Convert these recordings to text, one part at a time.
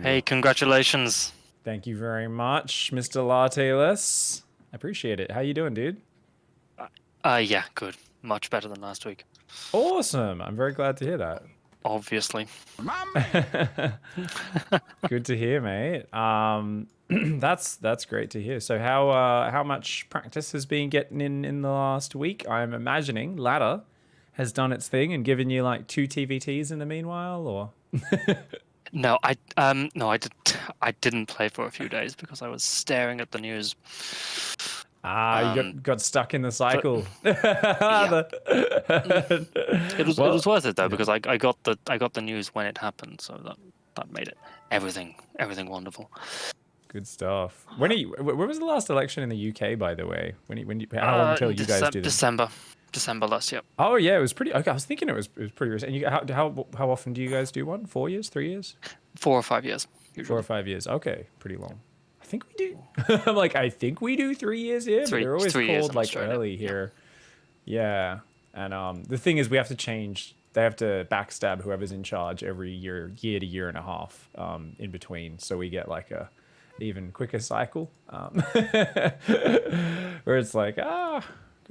Hey, congratulations. Thank you very much, Mr. Latteless. I appreciate it. How you doing, dude? Yeah, good. Much better than last week. Awesome. I'm very glad to hear that. Obviously. Good to hear, mate. That's great to hear. So how much practice has been getting in the last week? I'm imagining Ladder has done its thing and given you like 2 TVTs in the meanwhile, or No, I didn't play for a few days because I was staring at the news. you got stuck in the cycle. Yeah. It was worth it though yeah. because I got the news when it happened, so that made it everything wonderful. Good stuff. When was the last election in the UK, by the way? How long until you guys do this? December last year. Oh yeah, it was pretty. Okay, I was thinking it was pretty recent. And how often do you guys do one? 4 years, 3 years? 4 or 5 years. Usually. 4 or 5 years. Okay, pretty long. I think we do. I'm like, I think we do 3 years here, but they're always called like early here. Yeah, and the thing is, we have to change. They have to backstab whoever's in charge every year to year and a half in between, so we get like a even quicker cycle where it's like got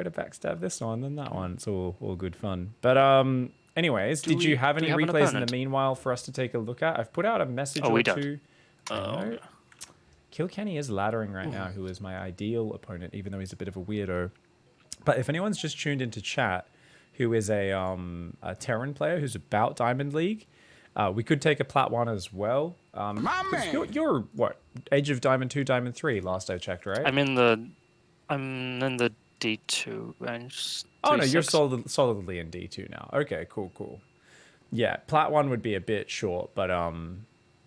to backstab this one then that one. It's all good fun. But anyways, did you have any replays in the meanwhile for us to take a look at? I've put out a message or two. Kilkenny is laddering right now, who is my ideal opponent, even though he's a bit of a weirdo. But if anyone's just tuned into chat who is a Terran player who's about Diamond League, we could take a Plat 1 as well. You're what? Age of Diamond 2, Diamond 3, last I checked, right? I'm in the D2 range. Oh no, you're solidly in D2 now. Okay, cool. Yeah, Plat 1 would be a bit short, but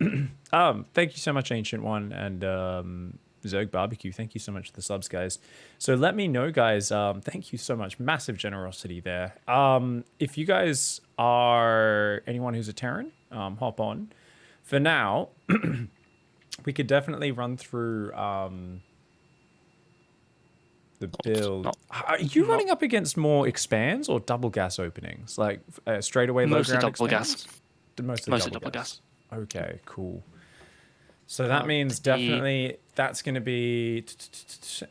thank you so much, Ancient One, and Zerg Barbecue. Thank you so much for the subs, guys. So let me know, guys. Thank you so much. Massive generosity there. If you guys are anyone who's a Terran, hop on. For now, we could definitely run through the build. Are you running up against more expands or double gas openings? Like straightaway low ground expands? Mostly double gas. Okay, cool. So that means definitely that's going to be...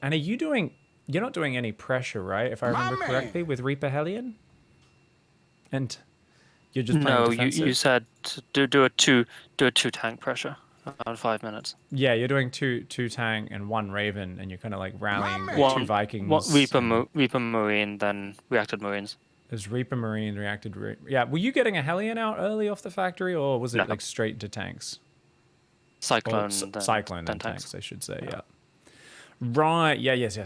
And you're not doing any pressure, right? If I remember correctly, with Reaper Hellion? And you're just playing defensive? No, you said do a two tank pressure around 5 minutes. Yeah, you're doing two tank and 1 Raven, and you're kind of like rallying 2 Vikings. Reaper Marine, then Reacted Marines. There's Reaper Marine, Reacted... Yeah, were you getting a Hellion out early off the factory, or was it like straight into tanks? Cyclone, Cyclone and tanks, I should say. Yeah. Right. Yeah. Yes.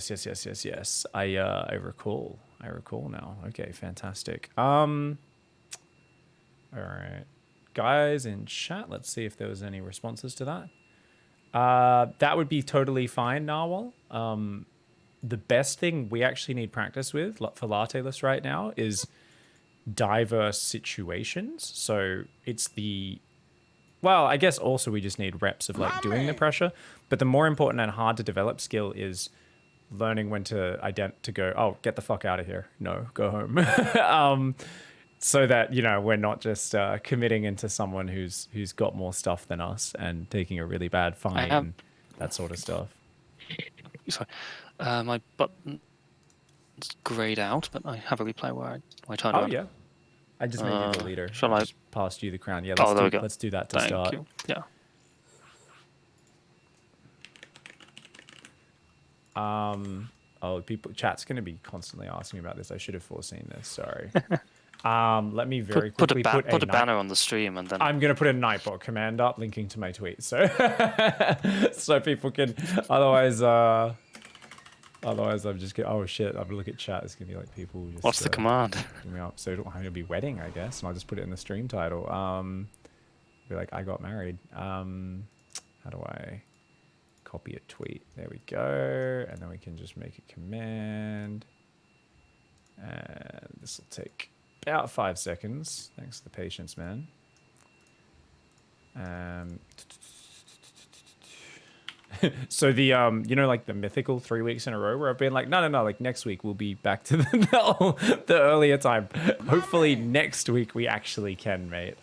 I recall. Now. Okay. Fantastic. All right, guys in chat. Let's see if there was any responses to that. That would be totally fine, Narwhal. The best thing we actually need practice with for Latteless right now is diverse situations. So it's well, I guess also we just need reps of like doing the pressure, but the more important and hard to develop skill is learning when to go, oh, get the fuck out of here. No, go home. So that, we're not just committing into someone who's got more stuff than us and taking a really bad fine and that sort of stuff. Sorry. My button's grayed out, but I have a replay where I turn it on. Oh, yeah. I just made you the leader. Shall I just passed you the crown? Yeah, let's do that to start. Thank you. Yeah. Chat's going to be constantly asking me about this. I should have foreseen this. Sorry. Let me very quickly put a banner on the stream, and then I'm going to put a Nightbot command up linking to my tweet, so so people can. Otherwise, I'm just oh shit! I'm gonna look at chat. It's gonna be like people. Just, what's the command? So it'll be wedding, I guess, and I'll just put it in the stream title. Be like, I got married. How do I copy a tweet? There we go, and then we can just make a command. And this will take about 5 seconds. Thanks for the patience, man. So the like the mythical 3 weeks in a row where I've been like, no, like next week we'll be back to the earlier time. Hopefully next week we actually can, mate.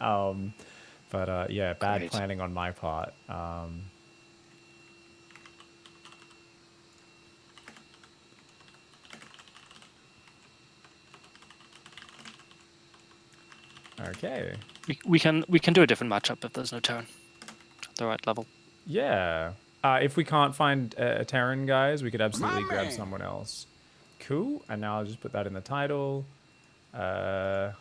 But yeah, bad Great. planning on my part. Okay. We can do a different matchup if there's no Terran at the right level. Yeah. If we can't find a Terran, guys, we could absolutely grab someone else. Cool. And now I'll just put that in the title. I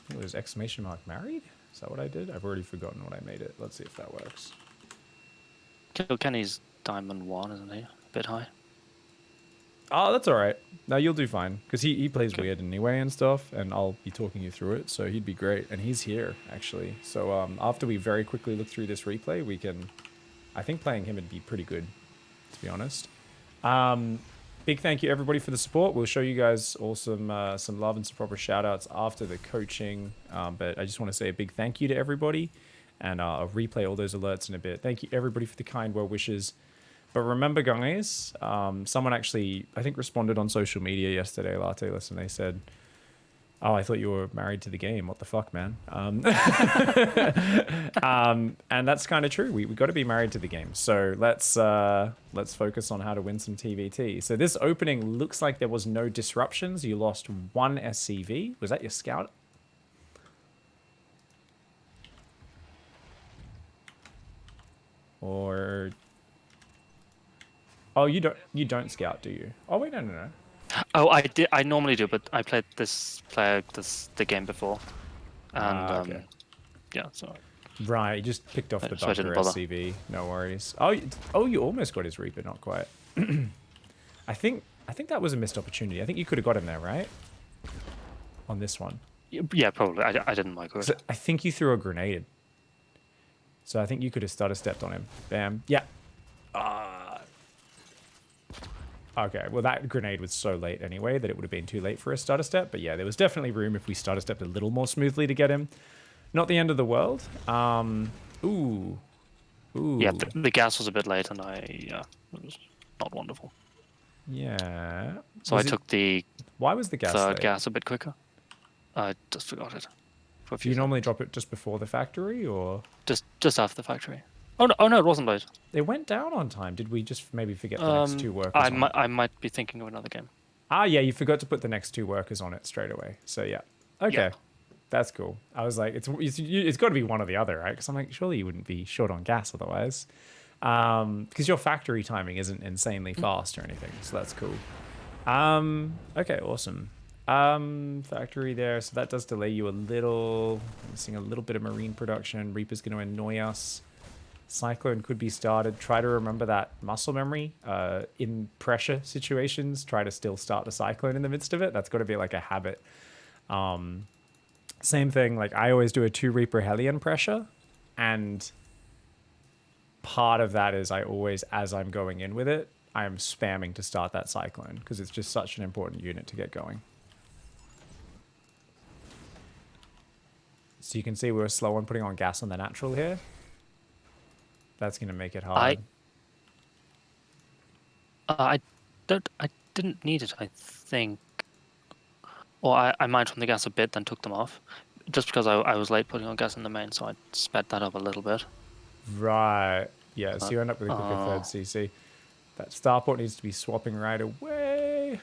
think it was exclamation mark married? Is that what I did? I've already forgotten what I made it. Let's see if that works. Kilkenny's Diamond 1, isn't he? A bit high. Oh, that's all right. No, you'll do fine. Because he plays Okay. weird anyway and stuff, and I'll be talking you through it, so he'd be great. And he's here, actually. So after we very quickly look through this replay, we can... I think playing him would be pretty good, to be honest. Big thank you, everybody, for the support. We'll show you guys all some love and some proper shout-outs after the coaching. But I just want to say a big thank you to everybody, and I'll replay all those alerts in a bit. Thank you, everybody, for the kind well wishes. But remember, guys, someone actually, I think, responded on social media yesterday, Latte Listen, they said, oh, I thought you were married to the game. What the fuck, man? And that's kind of true. We got to be married to the game. So let's focus on how to win some TvT. So this opening looks like there was no disruptions. You lost 1 SCV. Was that your scout? Or... Oh, you don't scout, do you? Oh wait, no. Oh, I did. I normally do, but I played the game before, and Okay. yeah, so Right, you just picked off the so I didn't bunker bother. SCV. No worries. Oh, you almost got his Reaper, not quite. I think that was a missed opportunity. I think you could have got him there, right? On this one. Yeah, probably. I didn't micro it. So I think you threw a grenade. So I think you could have stutter stepped on him. Bam. Yeah. Okay, well that grenade was so late anyway that it would have been too late for a stutter step. But yeah, there was definitely room if we stutter stepped a little more smoothly to get him. Not the end of the world. Ooh. Yeah, the gas was a bit late, and it was not wonderful. Yeah. So I took the Why was the gas third late? gas a bit quicker. I just forgot it. For a Do few you normally seconds. drop it just before the factory, or...? Just after the factory. Oh no, it wasn't late. It went down on time. Did we just maybe forget the next 2 workers on it? I might be thinking of another game. Ah, yeah, you forgot to put the next 2 workers on it straight away. So, yeah. Okay. Yeah. That's cool. I was like, it's got to be one or the other, right? Because I'm like, surely you wouldn't be short on gas otherwise. Because your factory timing isn't insanely fast or anything. So that's cool. Okay, awesome. Factory there. So that does delay you a little. Missing a little bit of marine production. Reaper's going to annoy us. Cyclone could be started. Try to remember that muscle memory. In pressure situations, try to still start the Cyclone in the midst of it. That's got to be like a habit. Same thing, like I always do a 2 Reaper Hellion pressure. And part of that is I always, as I'm going in with it, I am spamming to start that Cyclone. Because it's just such an important unit to get going. So you can see we were slow on putting on gas on the natural here. That's going to make it hard. I didn't need it, I think. Or I mined from the gas a bit, then took them off. Just because I was late putting on gas in the main, so I sped that up a little bit. Right. Yeah, so you end up with a quicker third CC. That starport needs to be swapping right away.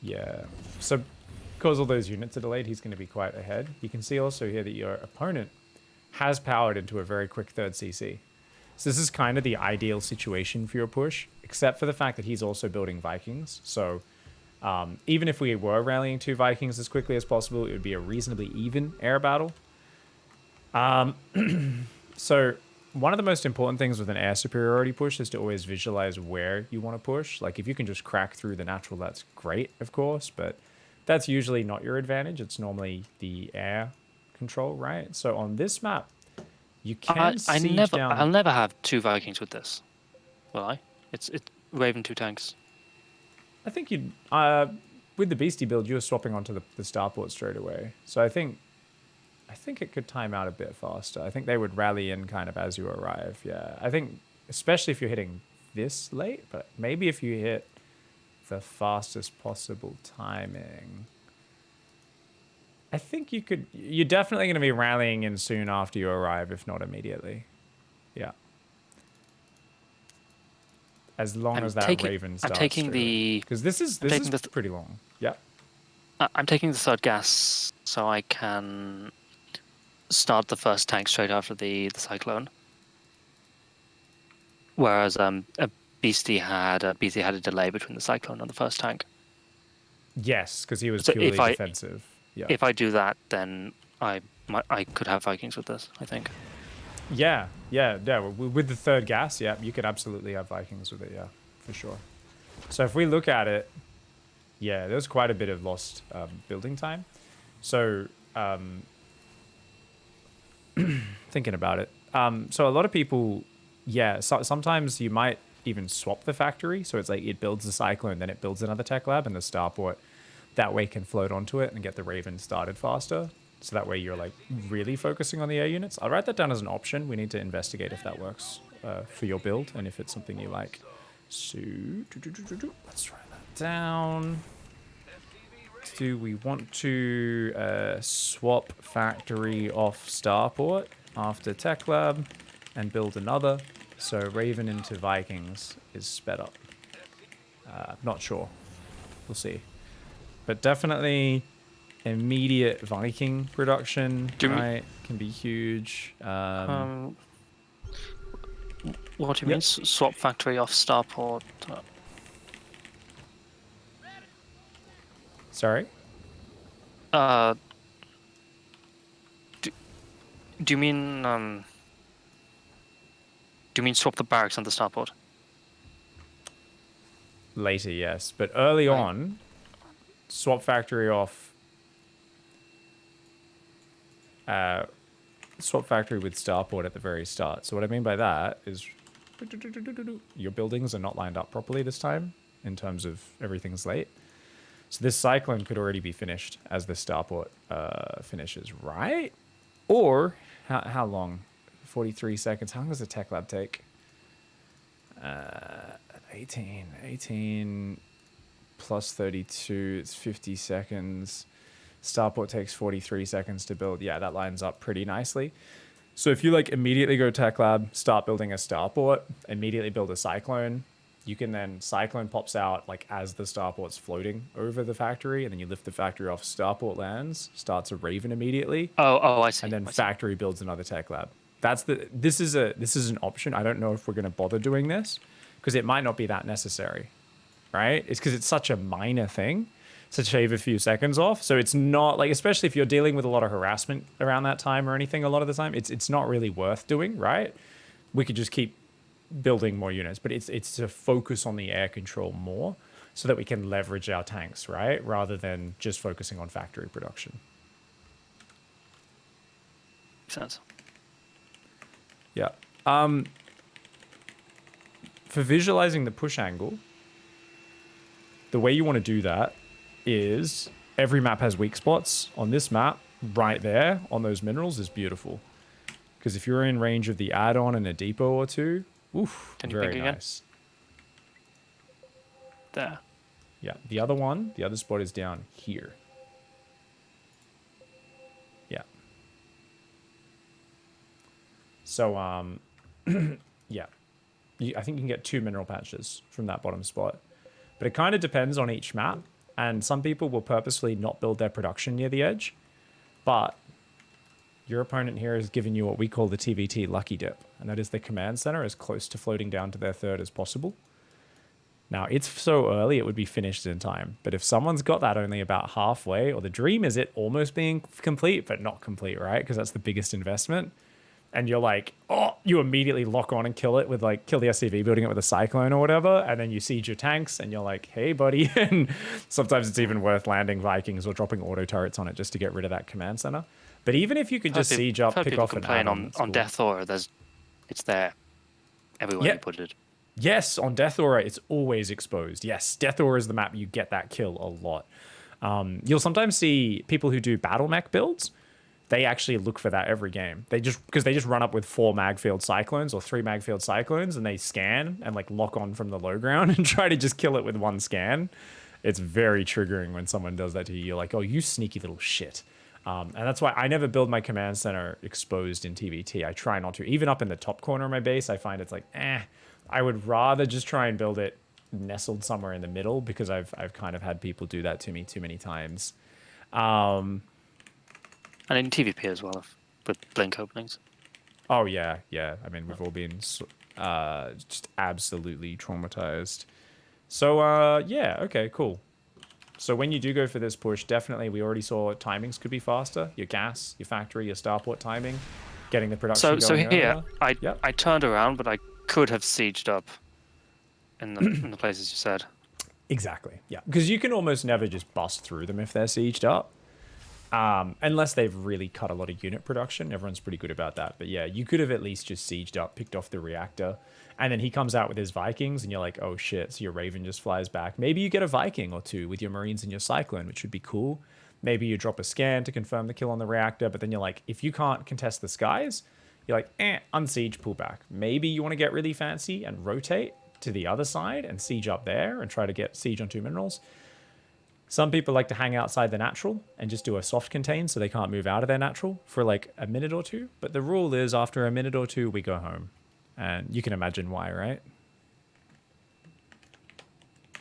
Yeah. So because all those units are delayed, he's going to be quite ahead. You can see also here that your opponent has powered into a very quick third CC. So this is kind of the ideal situation for your push, except for the fact that he's also building Vikings. So even if we were rallying 2 Vikings as quickly as possible, it would be a reasonably even air battle. So one of the most important things with an air superiority push is to always visualize where you want to push. Like if you can just crack through the natural, that's great, of course, but that's usually not your advantage. It's normally the air control, right? So on this map, you can siege down... I'll never have 2 Vikings with this, will I? It's Raven 2 tanks. I think you'd... with the Beastie build, you were swapping onto the starport straight away. So I think it could time out a bit faster. I think they would rally in kind of as you arrive. Yeah, I think especially if you're hitting this late, but maybe if you hit the fastest possible timing. I think you could. You're definitely going to be rallying in soon after you arrive, if not immediately. Yeah. As long I'm as that taking Raven I'm starts taking straight away, the because this is I'm taking the pretty long. Yeah. I'm taking the third gas so I can start the first tank straight after the cyclone. Whereas Beastie had a delay between the cyclone and the first tank. Yes, because he was So purely defensive. Yeah. if I do that, then I could have Vikings with this, I think. Yeah. Yeah. Yeah. With the third gas, yeah, you could absolutely have Vikings with it. Yeah, for sure. So if we look at it, yeah, there's quite a bit of lost building time. So thinking about it, so a lot of people, yeah, sometimes you might even swap the factory. So it's like it builds the Cyclone, then it builds another tech lab, and the starport that way can float onto it and get the Raven started faster. So that way you're like really focusing on the air units. I'll write that down as an option. We need to investigate if that works for your build and if it's something you like. So let's write that down. Do we want to swap factory off starport after tech lab and build another? So Raven into Vikings is sped up. Not sure. We'll see. But definitely immediate Viking production, right, can be huge. What do you mean? Yep. Swap factory off starport? Sorry? Uh, do, do you mean swap the barracks on the starport? Later, yes. But early on, swap factory off. Swap factory with starport at the very start. So what I mean by that is your buildings are not lined up properly this time in terms of everything's late. So this cyclone could already be finished as the starport finishes, right? Or how long? 43 seconds. How long does the tech lab take? 18 plus 32. It's 50 seconds. Starport takes 43 seconds to build. Yeah, that lines up pretty nicely. So if you like immediately go tech lab, start building a starport, immediately build a cyclone, you can then cyclone pops out like as the starport's floating over the factory, and then you lift the factory off starport lands, starts a Raven immediately. I see. And then factory builds another tech lab. This is an option. I don't know if we're going to bother doing this because it might not be that necessary, right? It's because it's such a minor thing to shave a few seconds off. So it's not like, especially if you're dealing with a lot of harassment around that time or anything, a lot of the time, it's not really worth doing, right? We could just keep building more units, but it's to focus on the air control more so that we can leverage our tanks, right? Rather than just focusing on factory production. Makes sense. Yeah. For visualizing the push angle, the way you want to do that is every map has weak spots. On this map, right there on those minerals is beautiful. Because if you're in range of the add-on and a depot or two, oof, very nice. There. Yeah, the other spot is down here. Yeah. So, yeah. I think you can get 2 mineral patches from that bottom spot. But it kind of depends on each map. And some people will purposely not build their production near the edge. But your opponent here has given you what we call the TvT lucky dip. And that is the command center as close to floating down to their third as possible. Now, it's so early it would be finished in time. But if someone's got that only about halfway, or the dream is it almost being complete, but not complete, right? Because that's the biggest investment. And you're like, oh, you immediately lock on and kill it with like, kill the SCV, building it with a cyclone or whatever. And then you siege your tanks and you're like, hey, buddy. And sometimes it's even worth landing Vikings or dropping auto turrets on it just to get rid of that command center. But even if you could just siege up, pick off an add-on. On Death Aura, it's there everywhere you put it. Yes, on Death Aura, it's always exposed. Yes, Death Aura is the map you get that kill a lot. You'll sometimes see people who do battle mech builds. They actually look for that every game. Because they just run up with 4 magfield cyclones or 3 magfield cyclones, and they scan and like lock on from the low ground and try to just kill it with 1 scan. It's very triggering when someone does that to you. You're like, oh, you sneaky little shit. And that's why I never build my command center exposed in TvT. I try not to. Even up in the top corner of my base, I find it's like, I would rather just try and build it nestled somewhere in the middle, because I've kind of had people do that to me too many times. And in TVP as well, with blink openings. Oh yeah, yeah. I mean, we've all been just absolutely traumatized. So yeah, okay, cool. So when you do go for this push, definitely we already saw timings could be faster. Your gas, your factory, your starport timing, getting the production So going here, earlier. I Yep. I turned around, but I could have sieged up in the places you said. Exactly. Yeah. Because you can almost never just bust through them if they're sieged up. Unless they've really cut a lot of unit production. Everyone's pretty good about that. But yeah, you could have at least just sieged up, picked off the reactor, and then he comes out with his Vikings, and you're like, oh shit, so your Raven just flies back. Maybe you get a Viking or two with your Marines and your Cyclone, which would be cool. Maybe you drop a scan to confirm the kill on the reactor, but then you're like, if you can't contest the skies, you're like, unsiege, pull back. Maybe you want to get really fancy and rotate to the other side and siege up there and try to get siege on 2 minerals. Some people like to hang outside the natural and just do a soft contain so they can't move out of their natural for like a minute or two. But the rule is after a minute or two, we go home. And you can imagine why, right?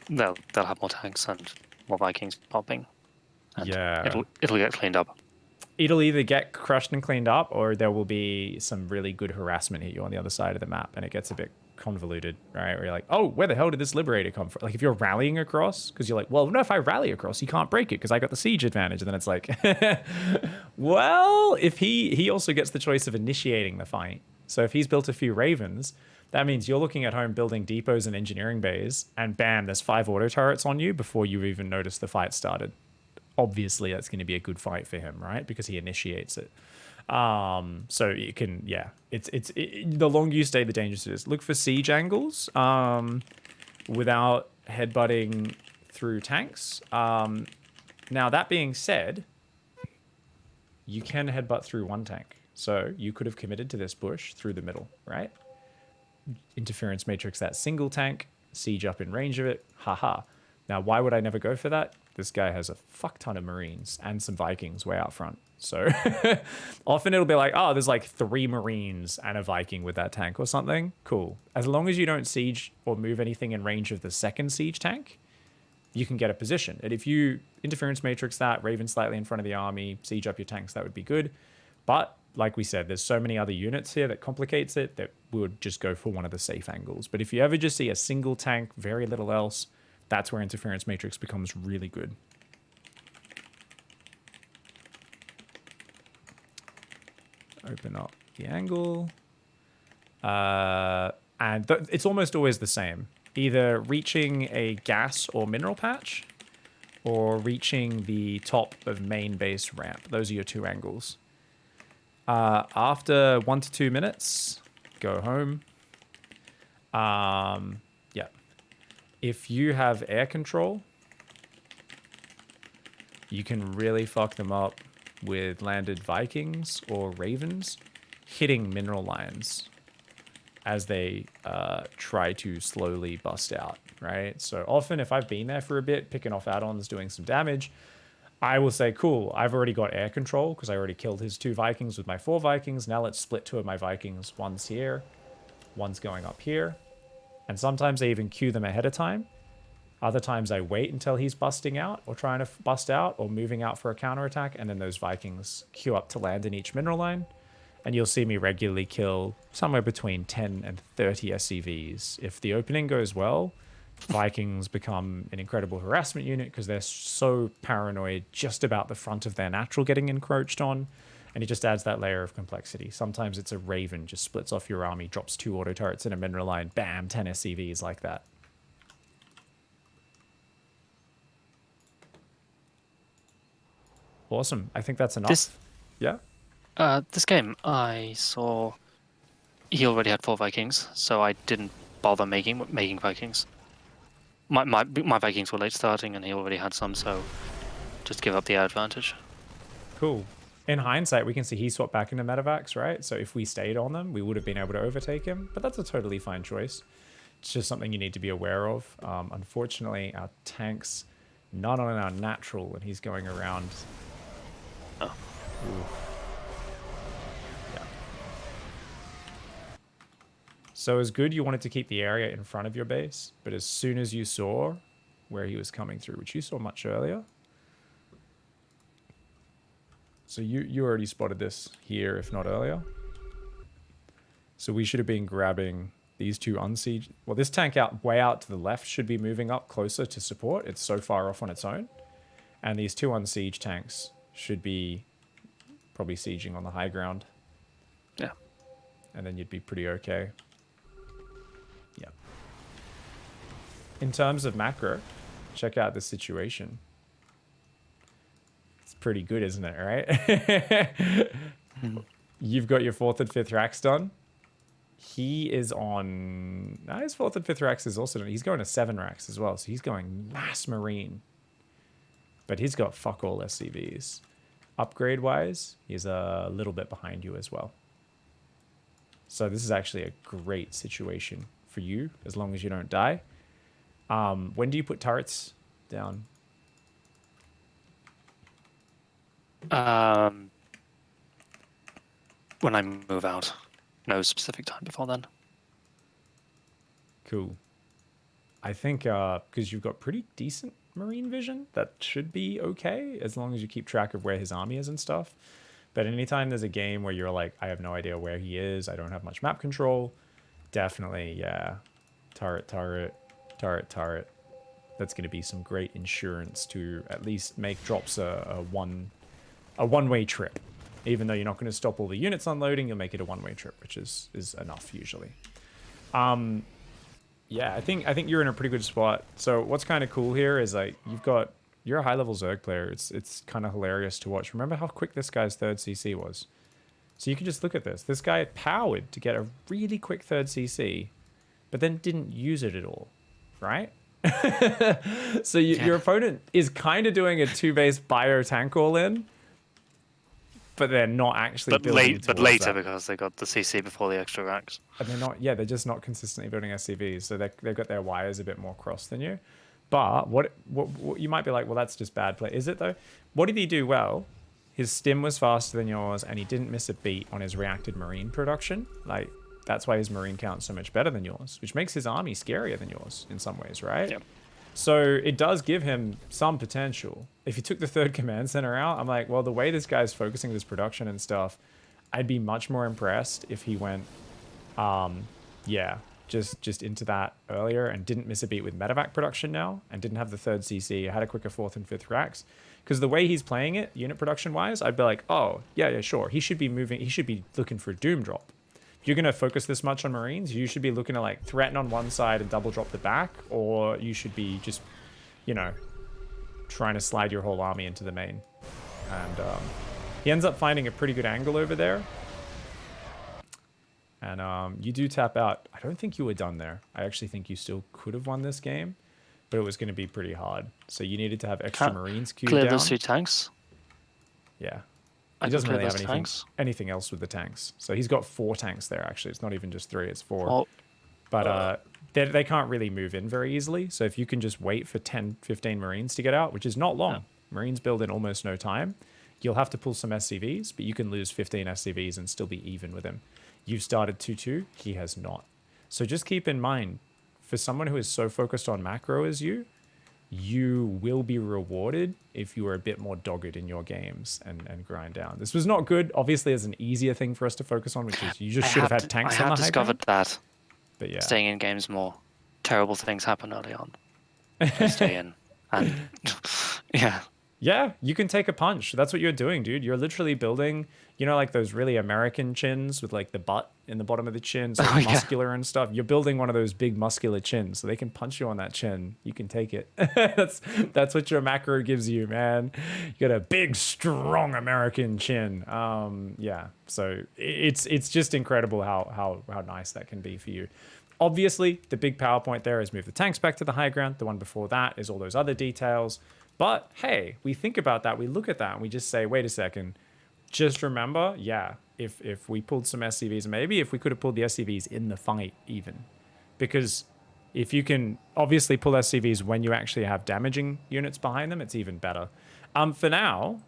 They'll have more tanks and more Vikings popping, and Yeah. it'll get cleaned up. It'll either get crushed and cleaned up, or there will be some really good harassment hit you on the other side of the map, and it gets a bit convoluted, right? Where you're like, oh, where the hell did this liberator come from? Like if you're rallying across, because you're like, well, no, if I rally across, he can't break it because I got the siege advantage. And then it's like, well, if he also gets the choice of initiating the fight. So if he's built a few ravens, that means you're looking at home building depots and engineering bays, and bam, there's 5 auto turrets on you before you even notice the fight started. Obviously that's going to be a good fight for him, right? Because he initiates it. So you can, yeah, it's the longer you stay, the dangerous it is. Look for siege angles, without headbutting through tanks. Now that being said, you can headbutt through one tank. So you could have committed to this push through the middle, right? Interference matrix that single tank, siege up in range of it, haha. Now, why would I never go for that? This guy has a fuck ton of Marines and some Vikings way out front. So often it'll be like, oh, there's like 3 Marines and a Viking with that tank or something. Cool. As long as you don't siege or move anything in range of the second siege tank, you can get a position. And if you interference matrix that, Raven slightly in front of the army, siege up your tanks, that would be good. But like we said, there's so many other units here that complicates it that we would just go for one of the safe angles. But if you ever just see a single tank, very little else, that's where interference matrix becomes really good. Open up the angle. And it's almost always the same. Either reaching a gas or mineral patch, or reaching the top of main base ramp. Those are your 2 angles. After 1 to 2 minutes, go home. Yeah. If you have air control, you can really fuck them up with landed Vikings or Ravens hitting mineral lines as they try to slowly bust out, right? So often if I've been there for a bit, picking off add-ons, doing some damage, I will say, cool, I've already got air control because I already killed his 2 Vikings with my 4 Vikings. Now let's split 2 of my Vikings. One's here, one's going up here. And sometimes I even queue them ahead of time. Other times I wait until he's busting out or trying to bust out or moving out for a counterattack, and then those Vikings queue up to land in each mineral line. And you'll see me regularly kill somewhere between 10 and 30 SCVs. If the opening goes well, Vikings become an incredible harassment unit because they're so paranoid just about the front of their natural getting encroached on. And it just adds that layer of complexity. Sometimes it's a Raven, just splits off your army, drops 2 auto turrets in a mineral line, bam, 10 SCVs like that. Awesome. I think that's enough. Yeah? This game, I saw he already had 4 Vikings, so I didn't bother making Vikings. My Vikings were late starting, and he already had some, so just give up the air advantage. Cool. In hindsight, we can see he swapped back into Medivacs, right? So if we stayed on them, we would have been able to overtake him, but that's a totally fine choice. It's just something you need to be aware of. Unfortunately, our tank's not on our natural, and he's going around. Oh. Yeah. So as good, you wanted to keep the area in front of your base, but as soon as you saw where he was coming through, which you saw much earlier, so you already spotted this here, if not earlier. So we should have been grabbing these two unsiege. Well, this tank way out to the left should be moving up closer to support. It's so far off on its own. And these two unsiege tanks should be probably sieging on the high ground. Yeah. And then you'd be pretty okay. Yeah. In terms of macro, check out this situation. It's pretty good, isn't it, right? You've got your 4th and 5th racks done. He is on... No, his 4th and 5th racks is also done. He's going to 7 racks as well, so he's going mass marine. But he's got fuck all SCVs. Upgrade-wise, he's a little bit behind you as well. So this is actually a great situation for you, as long as you don't die. When do you put turrets down? When I move out. No specific time before then. Cool. I think because you've got pretty decent marine vision, that should be okay, as long as you keep track of where his army is and stuff. But anytime there's a game where you're like, I have no idea where he is, I don't have much map control, definitely, yeah. Turret. That's going to be some great insurance to at least make drops a one-way trip. Even though you're not going to stop all the units unloading, you'll make it a one-way trip, which is enough usually. Yeah, I think you're in a pretty good spot. So what's kind of cool here is like you're a high-level Zerg player. It's kind of hilarious to watch. Remember how quick this guy's 3rd CC was? So you can just look at this. This guy powered to get a really quick 3rd CC, but then didn't use it at all, right? So your opponent is kind of doing a 2-base bio tank all-in, but they're not actually building But later, because they got the CC before the extra racks. And they're just not consistently building SCVs, so they've got their wires a bit more crossed than you. But what you might be like, well, that's just bad play. Is it though? What did he do well? His stim was faster than yours, and he didn't miss a beat on his reacted marine production. Like, that's why his marine count's so much better than yours, which makes his army scarier than yours in some ways, right? Yep. So it does give him some potential. If you took the 3rd command center out, I'm like, well, the way this guy's focusing this production and stuff, I'd be much more impressed if he went, just into that earlier and didn't miss a beat with medevac production now, and didn't have the 3rd CC, had a quicker 4th and 5th racks. Because the way he's playing it, unit production wise, I'd be like, oh, yeah, sure. He should be looking for a doom drop. If you're going to focus this much on Marines, you should be looking to like threaten on one side and double drop the back, or you should be just, trying to slide your whole army into the main. And he ends up finding a pretty good angle over there. And you do tap out. I don't think you were done there. I actually think you still could have won this game, but it was going to be pretty hard. So you needed to have extra Marines queued down. Clear those 2 tanks? Yeah. He doesn't really have anything else with the tanks. So he's got 4 tanks there, actually. It's not even just 3, it's 4. Oh. But they can't really move in very easily. So if you can just wait for 10, 15 Marines to get out, which is not long. Yeah. Marines build in almost no time. You'll have to pull some SCVs, but you can lose 15 SCVs and still be even with him. You've started 2-2. He has not. So just keep in mind, for someone who is so focused on macro as you will be rewarded if you are a bit more dogged in your games and grind down. This was not good. Obviously, as an easier thing for us to focus on, which is you just should have had tanks on the high ground. I have discovered that. But yeah, staying in games more, terrible things happen early on. Stay in, and yeah. Yeah, you can take a punch. That's what you're doing, dude. You're literally building, like those really American chins with like the butt in the bottom of the chin, so muscular and stuff. You're building one of those big muscular chins, so they can punch you on that chin. You can take it. That's what your macro gives you, man. You got a big, strong American chin. Yeah. So it's just incredible how nice that can be for you. Obviously, the big PowerPoint there is move the tanks back to the high ground. The one before that is all those other details. But hey, we think about that, we look at that, and we just say, wait a second, just remember, if we pulled some SCVs, maybe if we could have pulled the SCVs in the fight even. Because if you can obviously pull SCVs when you actually have damaging units behind them, it's even better. For now,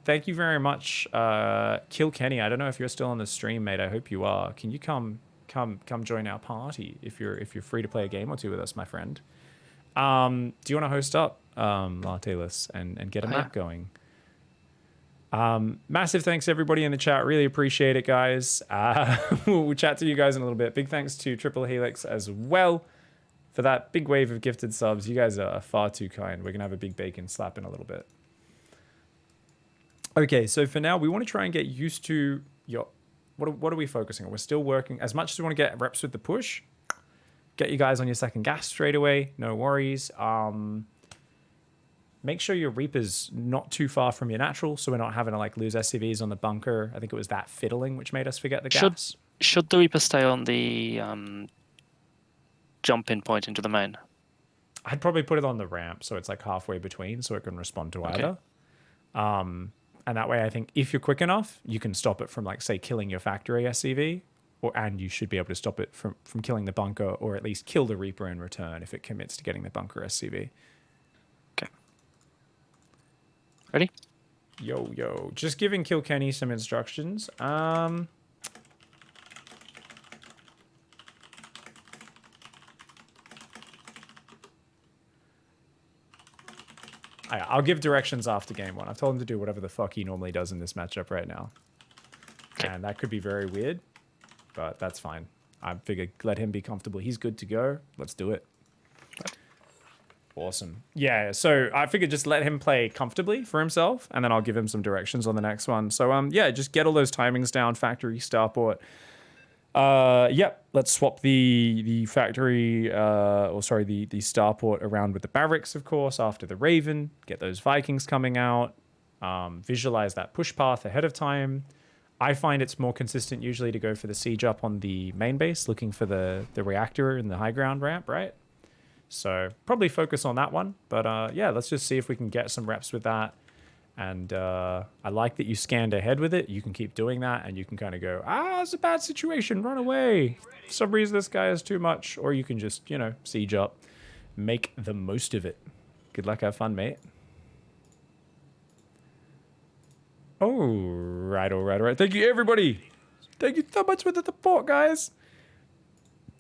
thank you very much, Kill Kenny. I don't know if you're still on the stream, mate. I hope you are. Can you come join our party if you're free to play a game or two with us, my friend? Do you want to host up, Lartalis, and get a map going? Massive thanks to everybody in the chat. Really appreciate it, guys. We'll chat to you guys in a little bit. Big thanks to Triple Helix as well for that big wave of gifted subs. You guys are far too kind. We're going to have a big bacon slap in a little bit. Okay, so for now, we want to try and get used to your... What are we focusing on? We're still working. As much as we want to get reps with the push, get you guys on your second gas straight away. No worries. Make sure your Reaper's not too far from your natural, so we're not having to like lose SCVs on the bunker. I think it was that fiddling which made us forget the gas. Should the Reaper stay on the jump-in point into the main? I'd probably put it on the ramp, so it's like halfway between, so it can respond to either. And that way, I think if you're quick enough, you can stop it from, like, say, killing your factory SCV, and you should be able to stop it from killing the bunker, or at least kill the Reaper in return if it commits to getting the bunker SCV. Okay. Ready? Yo. Just giving Kilkenny some instructions. I'll give directions after game one. I've told him to do whatever the fuck he normally does in this matchup right now. Okay. And that could be very weird, but that's fine. I figured let him be comfortable. He's good to go. Let's do it. Awesome. Yeah, so I figured just let him play comfortably for himself, and then I'll give him some directions on the next one. So, yeah, just get all those timings down, factory, starport. Yep, let's swap the factory, the starport around with the barracks, of course, after the Raven. Get those Vikings coming out. Visualize that push path ahead of time. I find it's more consistent usually to go for the siege up on the main base, looking for the reactor and the high ground ramp, right? So probably focus on that one. But yeah, let's just see if we can get some reps with that. And I like that you scanned ahead with it. You can keep doing that, and you can kind of go, it's a bad situation, run away. For some reason, this guy is too much. Or you can just, siege up. Make the most of it. Good luck, have fun, mate. All right. Thank you, everybody. Thank you so much for the support, guys.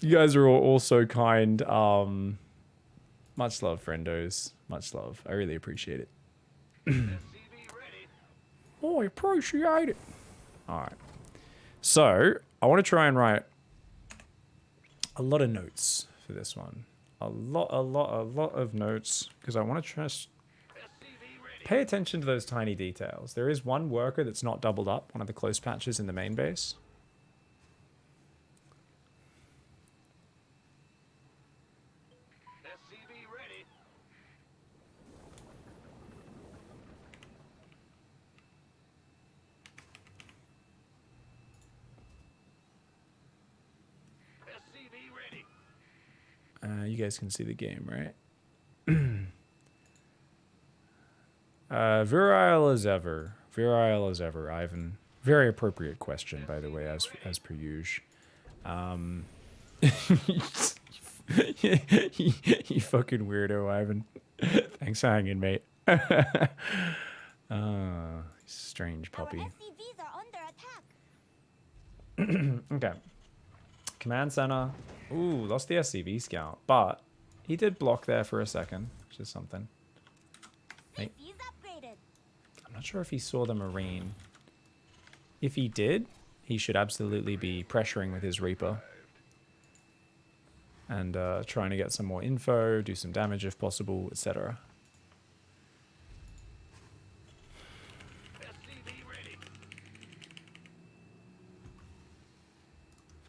You guys are all so kind. Much love, friendos. Much love. I really appreciate it. Oh, I appreciate it. All right. So, I want to try and write a lot of notes for this one. A lot of notes, because I want to just pay attention to those tiny details. There is one worker that's not doubled up, one of the close patches in the main base. You guys can see the game, right? Virile as ever, Ivan. Very appropriate question, by the way, as per usual. You fucking weirdo, Ivan. Thanks for hanging, mate. Strange puppy. Okay. Command center. Ooh, lost the SCV scout, but he did block there for a second, which is something. Hey. I'm not sure if he saw the Marine. If he did, he should absolutely be pressuring with his Reaper. And trying to get some more info, do some damage if possible, etc.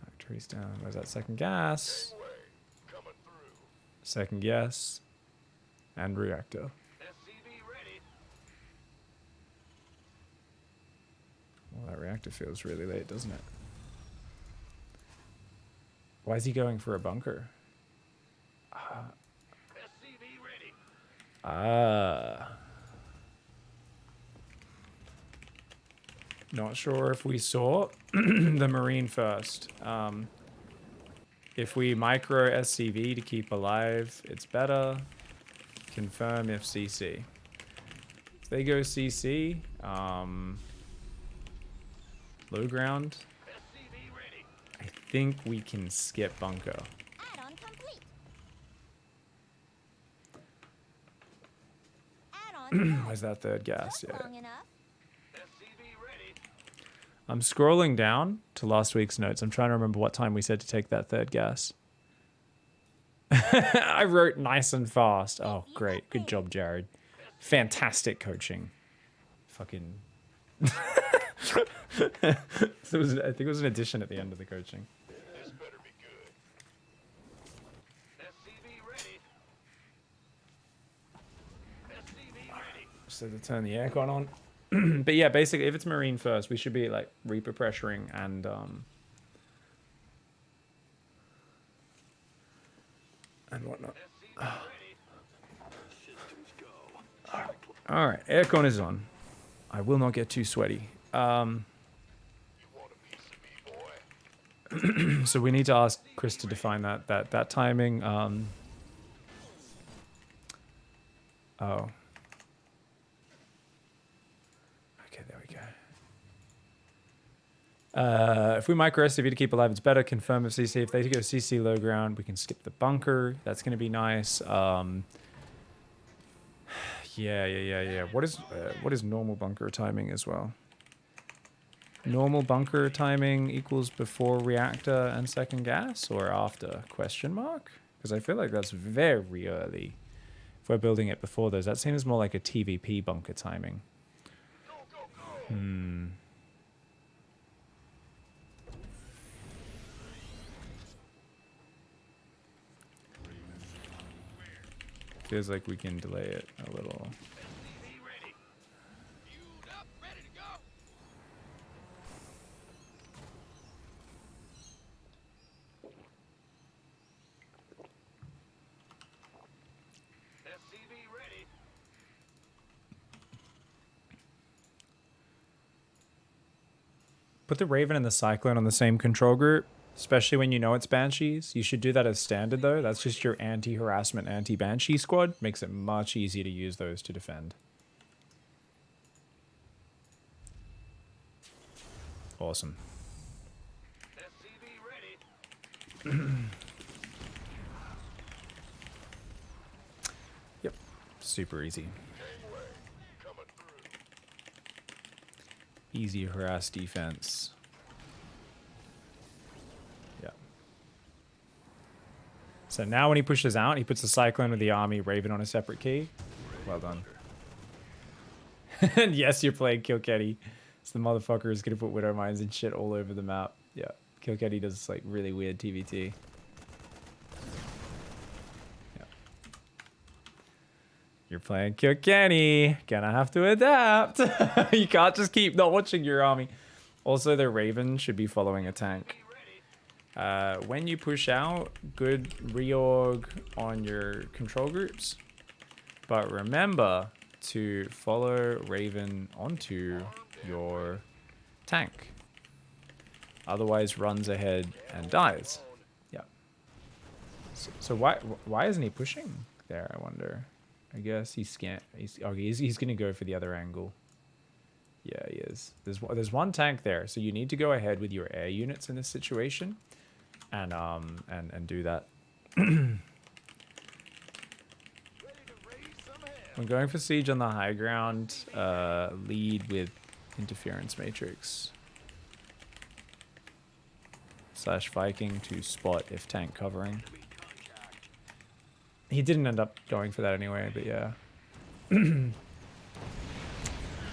Factory's down. Where's that second gas? Second gas. And reactor. Well, that reactor feels really late, doesn't it? Why is he going for a bunker? Not sure if we saw the Marine first. If we micro SCV to keep alive, it's better. Confirm if CC. If they go CC, Low ground. I think we can skip bunker. Add-on complete. Add-on Where's that third gas? took Yeah. long enough. I'm scrolling down to last week's notes. I'm trying to remember what time we said to take that third gas. I wrote nice and fast. Oh, great. Good job, Jared. Fantastic coaching. Fucking. I think it was an addition at the end of the coaching. This better be good. SCV ready. SCV ready. So to turn the aircon on. But yeah, basically, if it's marine first, we should be like Reaper pressuring and whatnot. All right, aircon is on. I will not get too sweaty. You want a piece of me, boy? So we need to ask Chris to define that timing. Oh. Okay, there we go. If we micro SCV to keep alive, it's better. Confirm if CC. If they go CC low ground, we can skip the bunker. That's going to be nice. Yeah. What is normal bunker timing as well? Normal bunker timing equals before reactor and second gas or after? Question mark? Because I feel like that's very early. If we're building it before those, that seems more like a TvP bunker timing. Feels like we can delay it a little. SCV ready. Fueled up, ready to go. SCV ready. Put the Raven and the Cyclone on the same control group, especially when you know it's Banshees. You should do that as standard, though. That's just your anti-harassment, anti-Banshee squad. Makes it much easier to use those to defend. Awesome. SCV ready. Yep. Super easy. Gangway. Coming through. Easy harass defense. Yeah. So now when he pushes out, he puts the Cyclone with the army, Raven on a separate key. Well done. And yes, you're playing Kilkenny. So the motherfucker is going to put Widow Mines and shit all over the map. Yeah. Kilkenny does like really weird TvT. Yeah. You're playing Kilkenny. Gonna have to adapt. You can't just keep not watching your army. Also, the Raven should be following a tank. When you push out, good reorg on your control groups. But remember to follow Raven onto your tank. Otherwise runs ahead and dies. Yeah. So why isn't he pushing there, I wonder? I guess he's gonna go for the other angle. Yeah, he is. There's one tank there, so you need to go ahead with your air units in this situation and do that. When going for siege on the high ground, lead with interference matrix / Viking to spot if tank covering. He didn't end up going for that anyway, but yeah.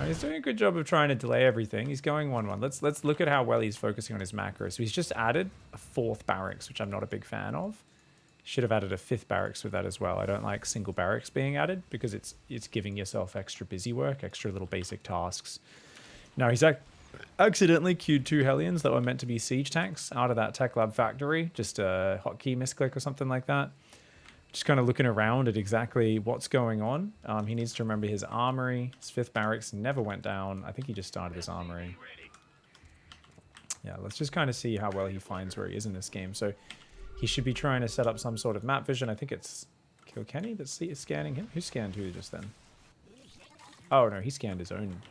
He's doing a good job of trying to delay everything. He's going 1-1. Let's look at how well he's focusing on his macro. So he's just added a 4th barracks, which I'm not a big fan of. Should have added a 5th barracks with that as well. I don't like single barracks being added because it's giving yourself extra busy work, extra little basic tasks. No, he's accidentally queued 2 Hellions that were meant to be siege tanks out of that Tech Lab factory. Just a hotkey misclick or something like that. Just kind of looking around at exactly what's going on. He needs to remember his armory. His 5th barracks never went down. I think he just started his armory. Yeah, let's just kind of see how well he finds where he is in this game. So he should be trying to set up some sort of map vision. I think it's Kilkenny that's scanning him. Who scanned who just then? Oh, no, he scanned his own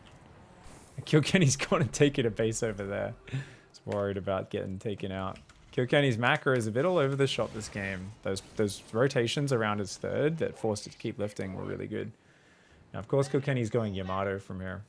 Kilkenny's gone and taken a base over there. He's worried about getting taken out. Kilkenny's macro is a bit all over the shop this game. Those rotations around his third that forced it to keep lifting were really good. Now, of course, Kilkenny's going Yamato from here.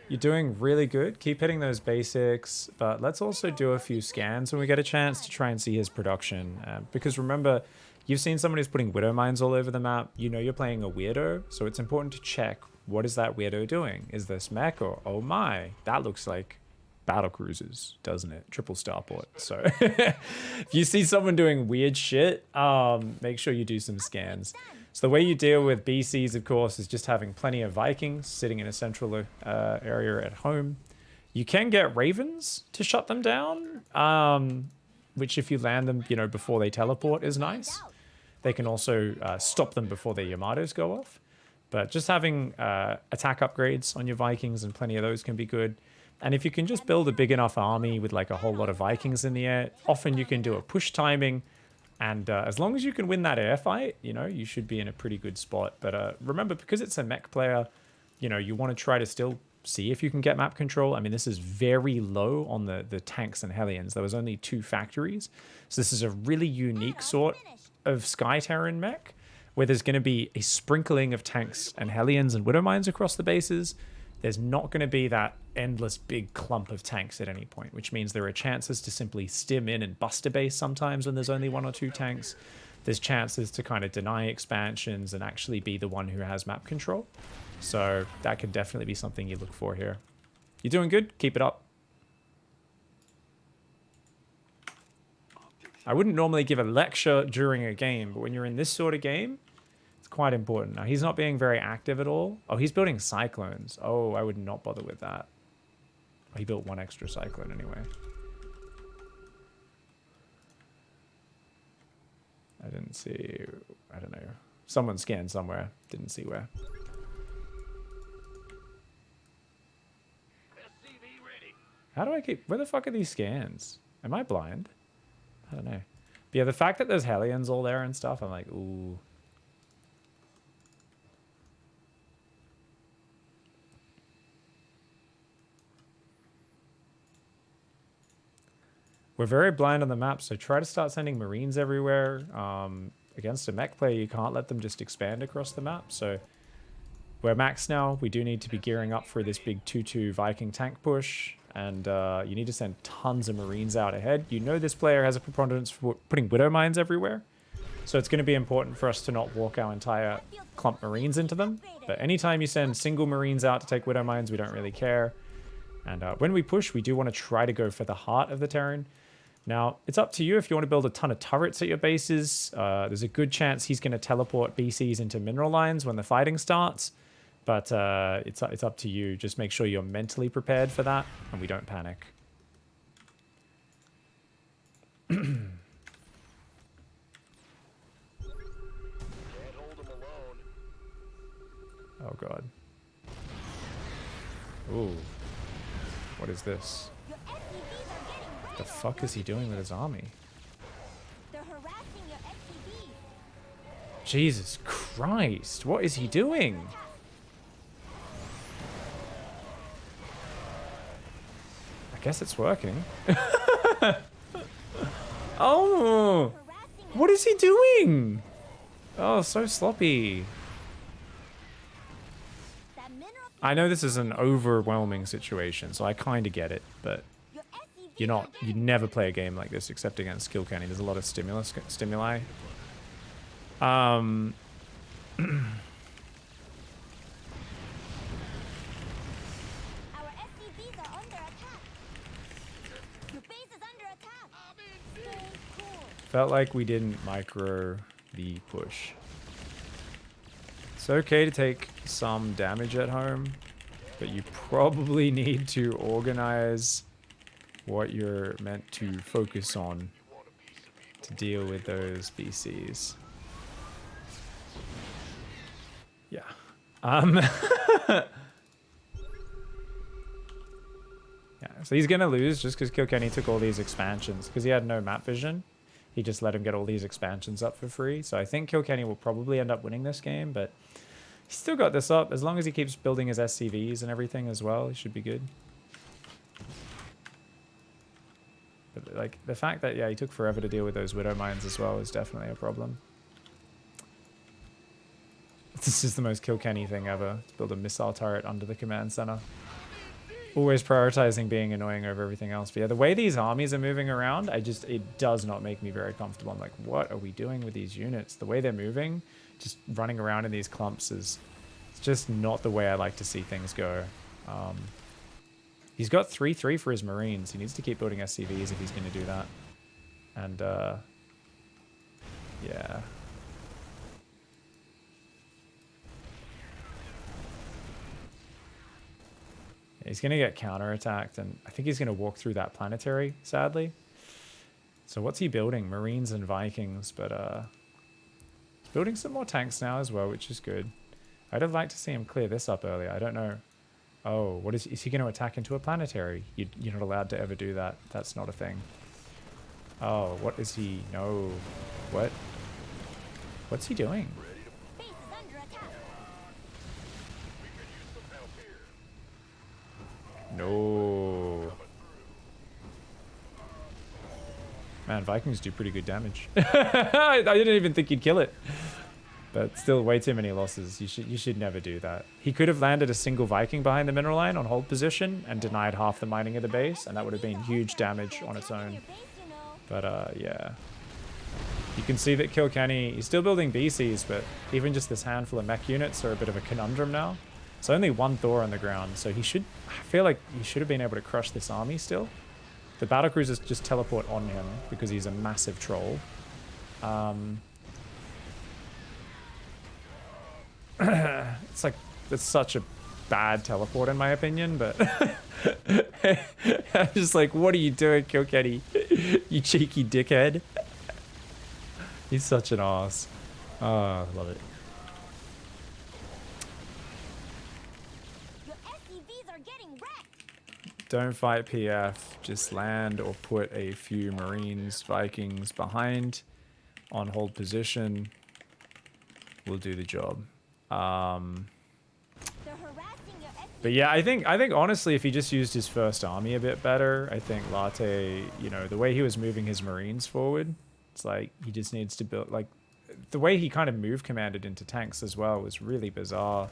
You're doing really good. Keep hitting those basics, but let's also do a few scans when we get a chance to try and see his production. Because remember, you've seen someone who's putting Widow Mines all over the map. You know you're playing a weirdo, so it's important to check, what is that weirdo doing? Is this mech or, oh my, that looks like battle cruisers, doesn't it? Triple starport. So if you see someone doing weird shit, make sure you do some scans. So the way you deal with BCs, of course, is just having plenty of Vikings sitting in a central area at home. You can get Ravens to shut them down, which if you land them, you know, before they teleport is nice. They can also stop them before their Yamatos go off. But just having attack upgrades on your Vikings and plenty of those can be good. And if you can just build a big enough army with like a whole lot of Vikings in the air, often you can do a push timing. And as long as you can win that air fight, you know, you should be in a pretty good spot. But remember, because it's a mech player, you know, you want to try to still see if you can get map control. I mean, this is very low on the tanks and Hellions. There was only 2 factories. So this is a really unique sort of Sky Terran mech, where there's going to be a sprinkling of tanks and Hellions and Widow Mines across the bases. There's not going to be that endless big clump of tanks at any point, which means there are chances to simply stim in and bust a base sometimes when there's only 1 or 2 tanks. There's chances to kind of deny expansions and actually be the one who has map control. So that could definitely be something you look for here. You're doing good. Keep it up. I wouldn't normally give a lecture during a game, but when you're in this sort of game, quite important. Now, he's not being very active at all. Oh, he's building cyclones. Oh, I would not bother with that. Oh, he built 1 extra cyclone anyway. I didn't see... I don't know. Someone scanned somewhere. Didn't see where. How do I keep... Where the fuck are these scans? Am I blind? I don't know. But yeah, the fact that there's Hellions all there and stuff, I'm like, ooh... We're very blind on the map, so try to start sending Marines everywhere. Against a mech player, you can't let them just expand across the map. So we're maxed now. We do need to be gearing up for this big 2-2 Viking tank push. And you need to send tons of Marines out ahead. You know this player has a preponderance for putting Widow Mines everywhere. So it's going to be important for us to not walk our entire clump Marines into them. But anytime you send single Marines out to take Widow Mines, we don't really care. And when we push, we do want to try to go for the heart of the Terran. Now, it's up to you if you want to build a ton of turrets at your bases. There's a good chance he's going to teleport BCs into mineral lines when the fighting starts. But it's up to you. Just make sure you're mentally prepared for that and we don't panic. Can't hold 'em alone. Oh, God. Ooh. What is this? The fuck is he doing with his army? They're harassing your SCVs. Jesus Christ. What is he doing? I guess it's working. Oh! What is he doing? Oh, so sloppy. That mineral I know this is an overwhelming situation, so I kind of get it, but your SCVs you never play a game like this except against Kilkenny. There's a lot of stimuli. Our SCVs are under attack. Your base is under attack. Stay cool. Felt like we didn't micro the push. It's okay to take some damage at home, but you probably need to organize what you're meant to focus on to deal with those BCs. Yeah. Yeah, so he's gonna lose just because Kilkenny took all these expansions. Because he had no map vision, he just let him get all these expansions up for free. So I think Kilkenny will probably end up winning this game, but He's still got this up. As long as he keeps building his SCVs and everything as well, he should be good. But like the fact that, yeah, he took forever to deal with those Widow Mines as well is definitely a problem. This is the most Kilkenny thing ever, to build a missile turret under the command center. Always prioritizing being annoying over everything else. But yeah, the way these armies are moving around, it does not make me very comfortable. I'm like, what are we doing with these units? The way they're moving, just running around in these clumps it's just not the way I like to see things go. He's got 3-3 for his Marines. He needs to keep building SCVs if he's going to do that. And, yeah. He's going to get counterattacked, and I think he's going to walk through that planetary, sadly. So what's he building? Marines and Vikings, but he's building some more tanks now as well, which is good. I'd have liked to see him clear this up earlier. I don't know. Oh, what is he going to attack into a planetary? You're not allowed to ever do that. That's not a thing. Oh, what is he? No. What? What's he doing? Base is under attack. We could use some help here. No. Man, Vikings do pretty good damage. I didn't even think you'd kill it. But still, way too many losses. You should never do that. He could have landed a single Viking behind the mineral line on hold position and denied half the mining of the base, and that would have been huge damage on its own. But yeah. You can see that Kilkenny, he's still building BCs, but even just this handful of mech units are a bit of a conundrum now. It's only one Thor on the ground, so I feel like he should have been able to crush this army still. The battlecruisers just teleport on him because he's a massive troll. It's like, it's such a bad teleport in my opinion, but I'm just like, what are you doing, Kilkenny? You cheeky dickhead. He's such an ass. Oh, I love it. Your SCVs are getting wrecked. Don't fight PF, just land or put a few Marines, Vikings behind on hold position. We'll do the job. They're harassing your SCVs. But yeah, I think honestly, if he just used his first army a bit better, I think Latte, you know, the way he was moving his Marines forward, it's like he just needs to build, like, the way he kind of move commanded into tanks as well was really bizarre.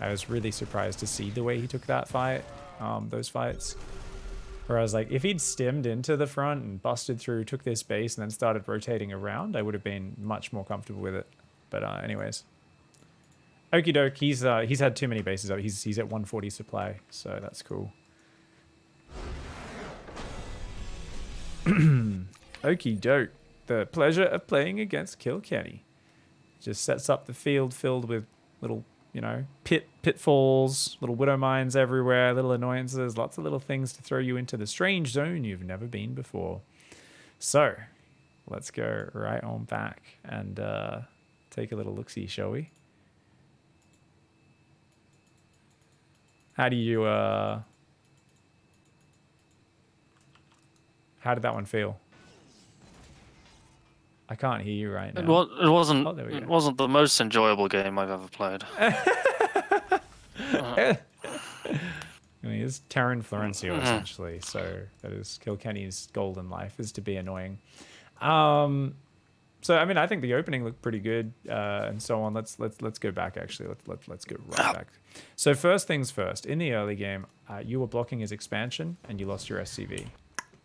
I was really surprised to see the way he took that fight, those fights. Whereas, like, if he'd stemmed into the front and busted through, took this base, and then started rotating around, I would have been much more comfortable with it. But anyways. Okie doke, he's had too many bases up. He's at 140 supply, so that's cool. Okie doke. The pleasure of playing against Kilkenny. Just sets up the field filled with little, you know, pitfalls, little widow mines everywhere, little annoyances, lots of little things to throw you into the strange zone you've never been before. So, let's go right on back and take a little look-see, shall we? How do you, how did that one feel? I can't hear you right now. It wasn't. Oh, there we go. It wasn't the most enjoyable game I've ever played. I mean, it's Terran Florencio, essentially, so that is Kilkenny's goal in life, is to be annoying. So I mean, I think the opening looked pretty good, and so on. Let's go back. Actually, let's go right back. So first things first. In the early game, you were blocking his expansion, and you lost your SCV.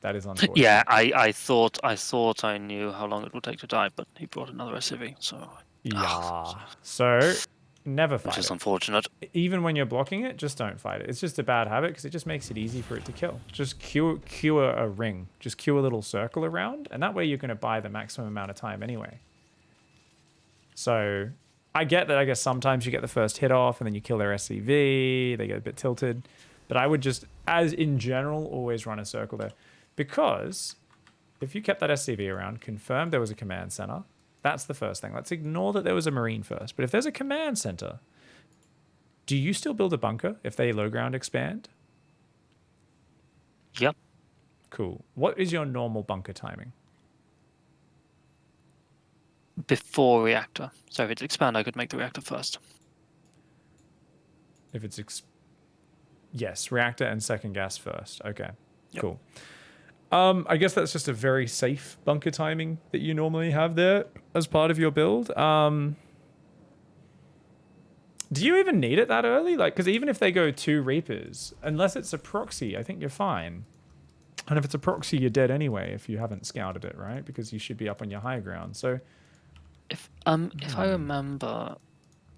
That is unfortunate. Yeah, I thought I knew how long it would take to die, but he brought another SCV, so Yeah. So never fight which is it. unfortunate. Even when you're blocking it, just don't fight it. It's just a bad habit because it just makes it easy for it to kill. Just queue a ring. Just queue a little circle around, and that way you're going to buy the maximum amount of time anyway. So I get that. I guess sometimes you get the first hit off, and then you kill their SCV. They get a bit tilted. But I would just, as in general, always run a circle there. Because if you kept that SCV around, confirmed there was a command center, that's the first thing. Let's ignore that there was a Marine first. But if there's a command center, do you still build a bunker if they low ground expand? Yep. Cool. What is your normal bunker timing? Before reactor. So if it's expand, I could make the reactor first. If it's yes, reactor and second gas first. Okay, Yep. cool. I guess that's just a very safe bunker timing that you normally have there as part of your build. Do you even need it that early? Like, because even if they go 2 Reapers, unless it's a proxy, I think you're fine. And if it's a proxy, you're dead anyway if you haven't scouted it, right? Because you should be up on your high ground. So, If I remember,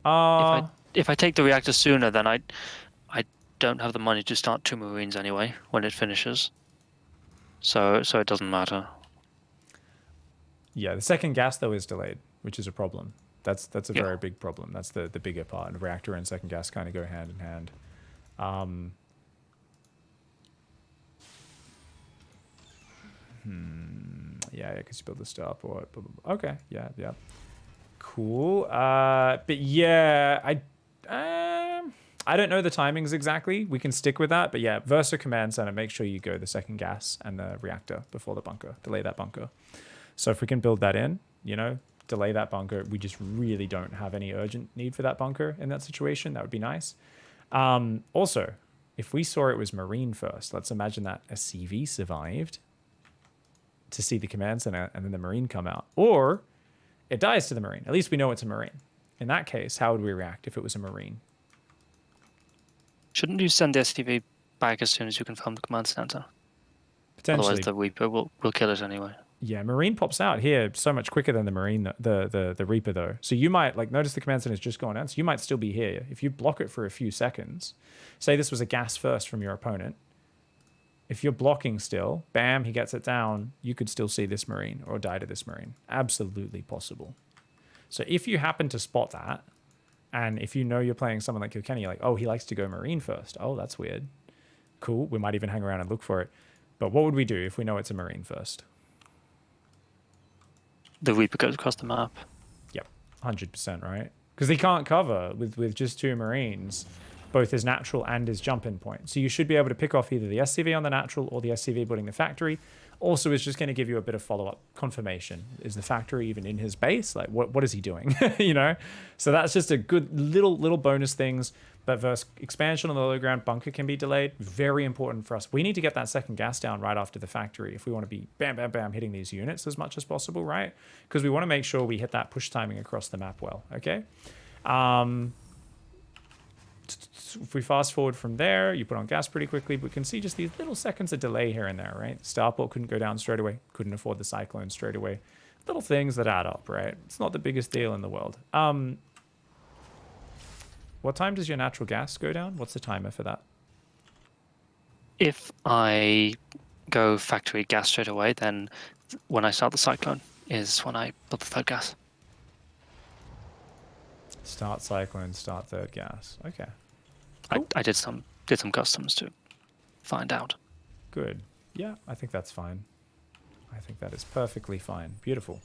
uh, if I take the reactor sooner, then I don't have the money to start 2 Marines anyway when it finishes. So it doesn't matter. yeah, the second gas though is delayed, which is a problem. That's a Yeah. very big problem. That's the bigger part. And reactor and second gas kind of go hand in hand. Yeah, because you build the starport. Blah, blah, blah. Okay, yeah. Cool. But yeah, I don't know the timings exactly. We can stick with that. But yeah, Versa Command Center, make sure you go the second gas and the reactor before the bunker. Delay that bunker. So if we can build that in, delay that bunker. We just really don't have any urgent need for that bunker in that situation. That would be nice. Also, if we saw it was Marine first, let's imagine that a CV survived to see the command center and then the Marine come out. Or it dies to the Marine. At least we know it's a Marine. In that case, how would we react if it was a Marine? Shouldn't you send the STV back as soon as you confirm the command center? Potentially. Otherwise, the Reaper will kill it anyway. Yeah, Marine pops out here so much quicker than the Marine, the Reaper though. So you might notice the command center's just gone out. So you might still be here. If you block it for a few seconds, say this was a gas first from your opponent. If you're blocking still, bam, he gets it down. You could still see this Marine or die to this Marine. Absolutely possible. So if you happen to spot that, and if you know you're playing someone like Kilkenny, you're like, oh, he likes to go Marine first. Oh, that's weird. Cool. We might even hang around and look for it. But what would we do if we know it's a Marine first? The Reaper goes across the map. Yep, 100%, right? Because he can't cover with just 2 Marines, both his natural and his jump-in point. So you should be able to pick off either the SCV on the natural or the SCV building the factory. Also, it's just going to give you a bit of follow-up confirmation. Is the factory even in his base? Like, what is he doing? So that's just a good little bonus things. But versus expansion on the low ground, bunker can be delayed. Very important for us. We need to get that second gas down right after the factory if we want to be bam, bam, bam hitting these units as much as possible, right? Because we want to make sure we hit that push timing across the map well, okay? If we fast forward from there, you put on gas pretty quickly, but we can see just these little seconds of delay here and there, right? Starport couldn't go down straight away, couldn't afford the cyclone straight away. Little things that add up, right? It's not the biggest deal in the world. What time does your natural gas go down? What's the timer for that? If I go factory gas straight away, then when I start the cyclone is when I put the third gas. Start cyclone, start third gas. Okay. I did some customs to find out. Good. Yeah, I think that's fine. I think that is perfectly fine. Beautiful.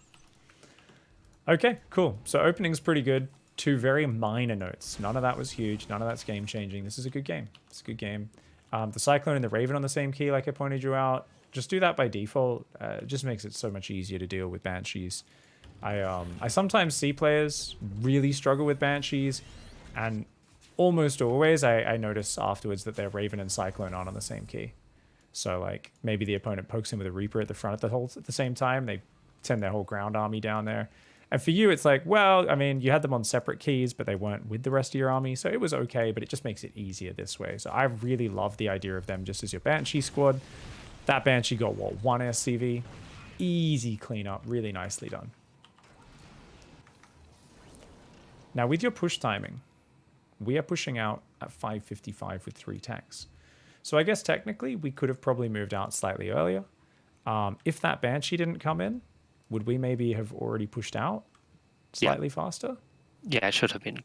Okay, cool. So opening's pretty good. 2 very minor notes. None of that was huge. None of that's game changing. This is a good game. It's a good game. The Cyclone and the Raven on the same key, like I pointed you out. Just do that by default. It just makes it so much easier to deal with Banshees. I sometimes see players really struggle with Banshees, and almost always I notice afterwards that their Raven and Cyclone aren't on the same key. So like maybe the opponent pokes in with a Reaper at the front at the same time. They send their whole ground army down there. And for you, it's like, well, I mean, you had them on separate keys, but they weren't with the rest of your army, so it was okay, but it just makes it easier this way. So I really love the idea of them just as your Banshee squad. That Banshee got, what, 1 SCV? Easy cleanup, really nicely done. Now, with your push timing, we are pushing out at 5:55 with 3 tanks. So I guess technically we could have probably moved out slightly earlier. If that Banshee didn't come in, would we maybe have already pushed out slightly faster? Yeah, it should have been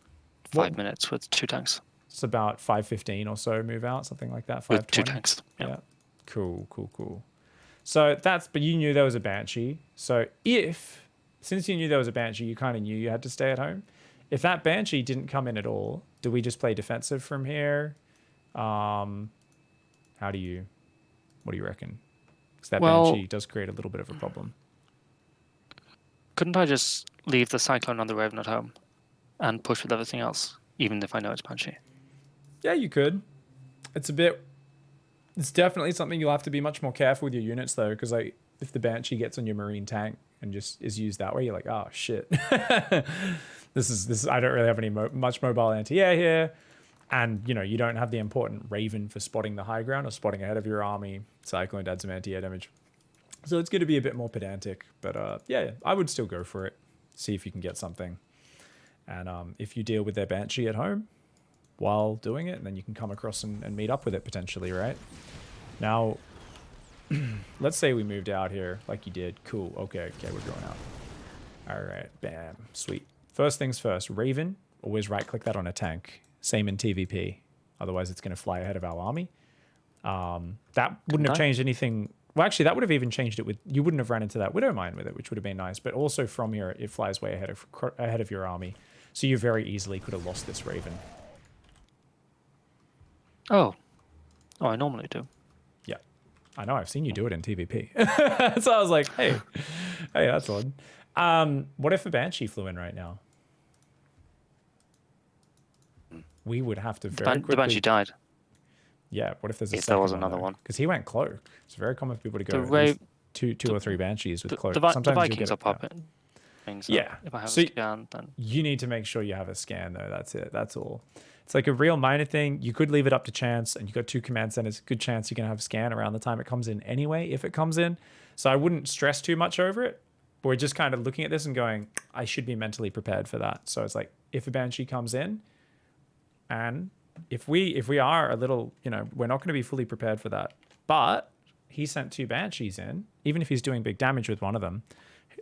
5 minutes with 2 tanks. It's about 5:15 or so move out, something like that. 5:20. With 2 tanks. Yeah. Cool. So but you knew there was a Banshee. So since you knew there was a Banshee, you kind of knew you had to stay at home. If that Banshee didn't come in at all, do we just play defensive from here? What do you reckon? Because that Banshee does create a little bit of a problem. Couldn't I just leave the Cyclone on the Raven at home and push with everything else, even if I know it's Banshee? Yeah, you could. It's definitely something you'll have to be much more careful with your units though, because like if the Banshee gets on your Marine tank and just is used that way, you're like, oh shit. this is I don't really have any much mobile anti-air here. And, you know, you don't have the important Raven for spotting the high ground or spotting ahead of your army. Cyclone adds some anti-air damage. So it's going to be a bit more pedantic. But, yeah, I would still go for it. See if you can get something. And if you deal with their Banshee at home while doing it, then you can come across and meet up with it potentially, right? Now, let's say we moved out here like you did. Cool. Okay, we're going out. All right, bam. Sweet. First things first. Raven, always right-click that on a tank. Same in TvP. Otherwise, it's going to fly ahead of our army. That wouldn't have changed anything. Well, actually, that would have even changed it with... You wouldn't have run into that Widow Mine with it, which would have been nice. But also from here, it flies way ahead of your army. So you very easily could have lost this Raven. Oh, I normally do. Yeah. I know. I've seen you do it in TvP. So I was like, hey, that's odd. What if a Banshee flew in right now? We would have to very quickly... The Banshee died. Yeah, what if there's a If there was another though? one. Because he went cloak. It's very common for people to go The at Ra- least two or three Banshees with cloak. The Sometimes you'll Vikings get are it, popping. Things, so Yeah. if I have So a scan, then... You need to make sure you have a scan, though. That's it. That's all. It's like a real minor thing. You could leave it up to chance, and you've got 2 command centers. Good chance you're going to have a scan around the time it comes in anyway, if it comes in. So I wouldn't stress too much over it. But we're just kind of looking at this and going, I should be mentally prepared for that. So it's like, if a Banshee comes in, and if we are a little, you know, we're not going to be fully prepared for that. But he sent 2 Banshees in, even if he's doing big damage with one of them,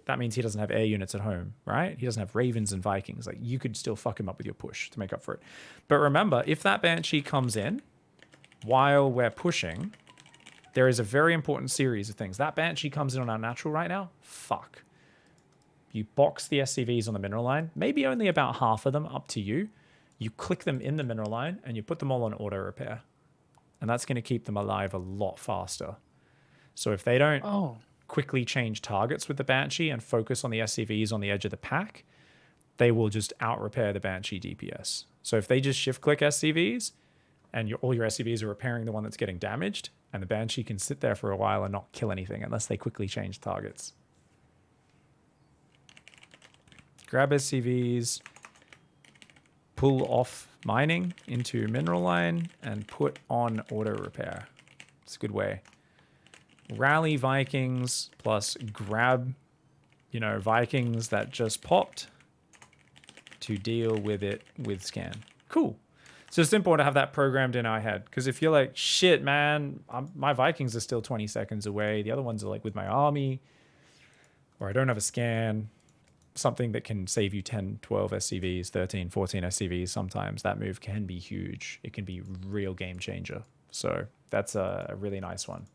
that means he doesn't have air units at home, right? He doesn't have Ravens and Vikings. Like, you could still fuck him up with your push to make up for it. But remember, if that Banshee comes in while we're pushing, there is a very important series of things. That Banshee comes in on our natural right now, fuck. You box the SCVs on the mineral line, maybe only about half of them, up to you. You click them in the mineral line, and you put them all on auto repair. And that's going to keep them alive a lot faster. So if they don't quickly change targets with the Banshee and focus on the SCVs on the edge of the pack, they will just out-repair the Banshee DPS. So if they just shift-click SCVs, and all your SCVs are repairing the one that's getting damaged, and the Banshee can sit there for a while and not kill anything unless they quickly change targets. Grab SCVs, pull off mining into mineral line, and put on auto repair. It's a good way. Rally Vikings plus grab, Vikings that just popped to deal with it with scan. Cool. So it's important to have that programmed in our head, because if you're like, shit, man, my Vikings are still 20 seconds away. The other ones are like with my army, or I don't have a scan, something that can save you 10, 12 SCVs, 13, 14 SCVs sometimes. That move can be huge. It can be a real game changer. So that's a really nice one.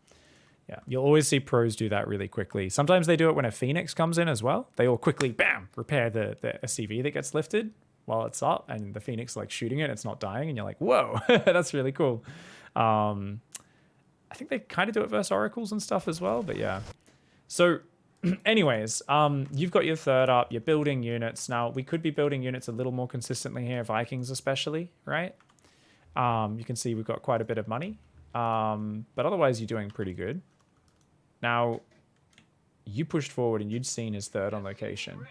Yeah, you'll always see pros do that really quickly. Sometimes they do it when a Phoenix comes in as well. They all quickly, bam, repair the SCV that gets lifted while it's up, and the Phoenix like shooting it, it's not dying, and you're like, whoa, that's really cool. I think they kind of do it versus Oracles and stuff as well, but yeah. So anyways, you've got your third up, you're building units. Now, we could be building units a little more consistently here, Vikings especially, right? You can see we've got quite a bit of money, but otherwise you're doing pretty good. Now, you pushed forward and you'd seen his third on location.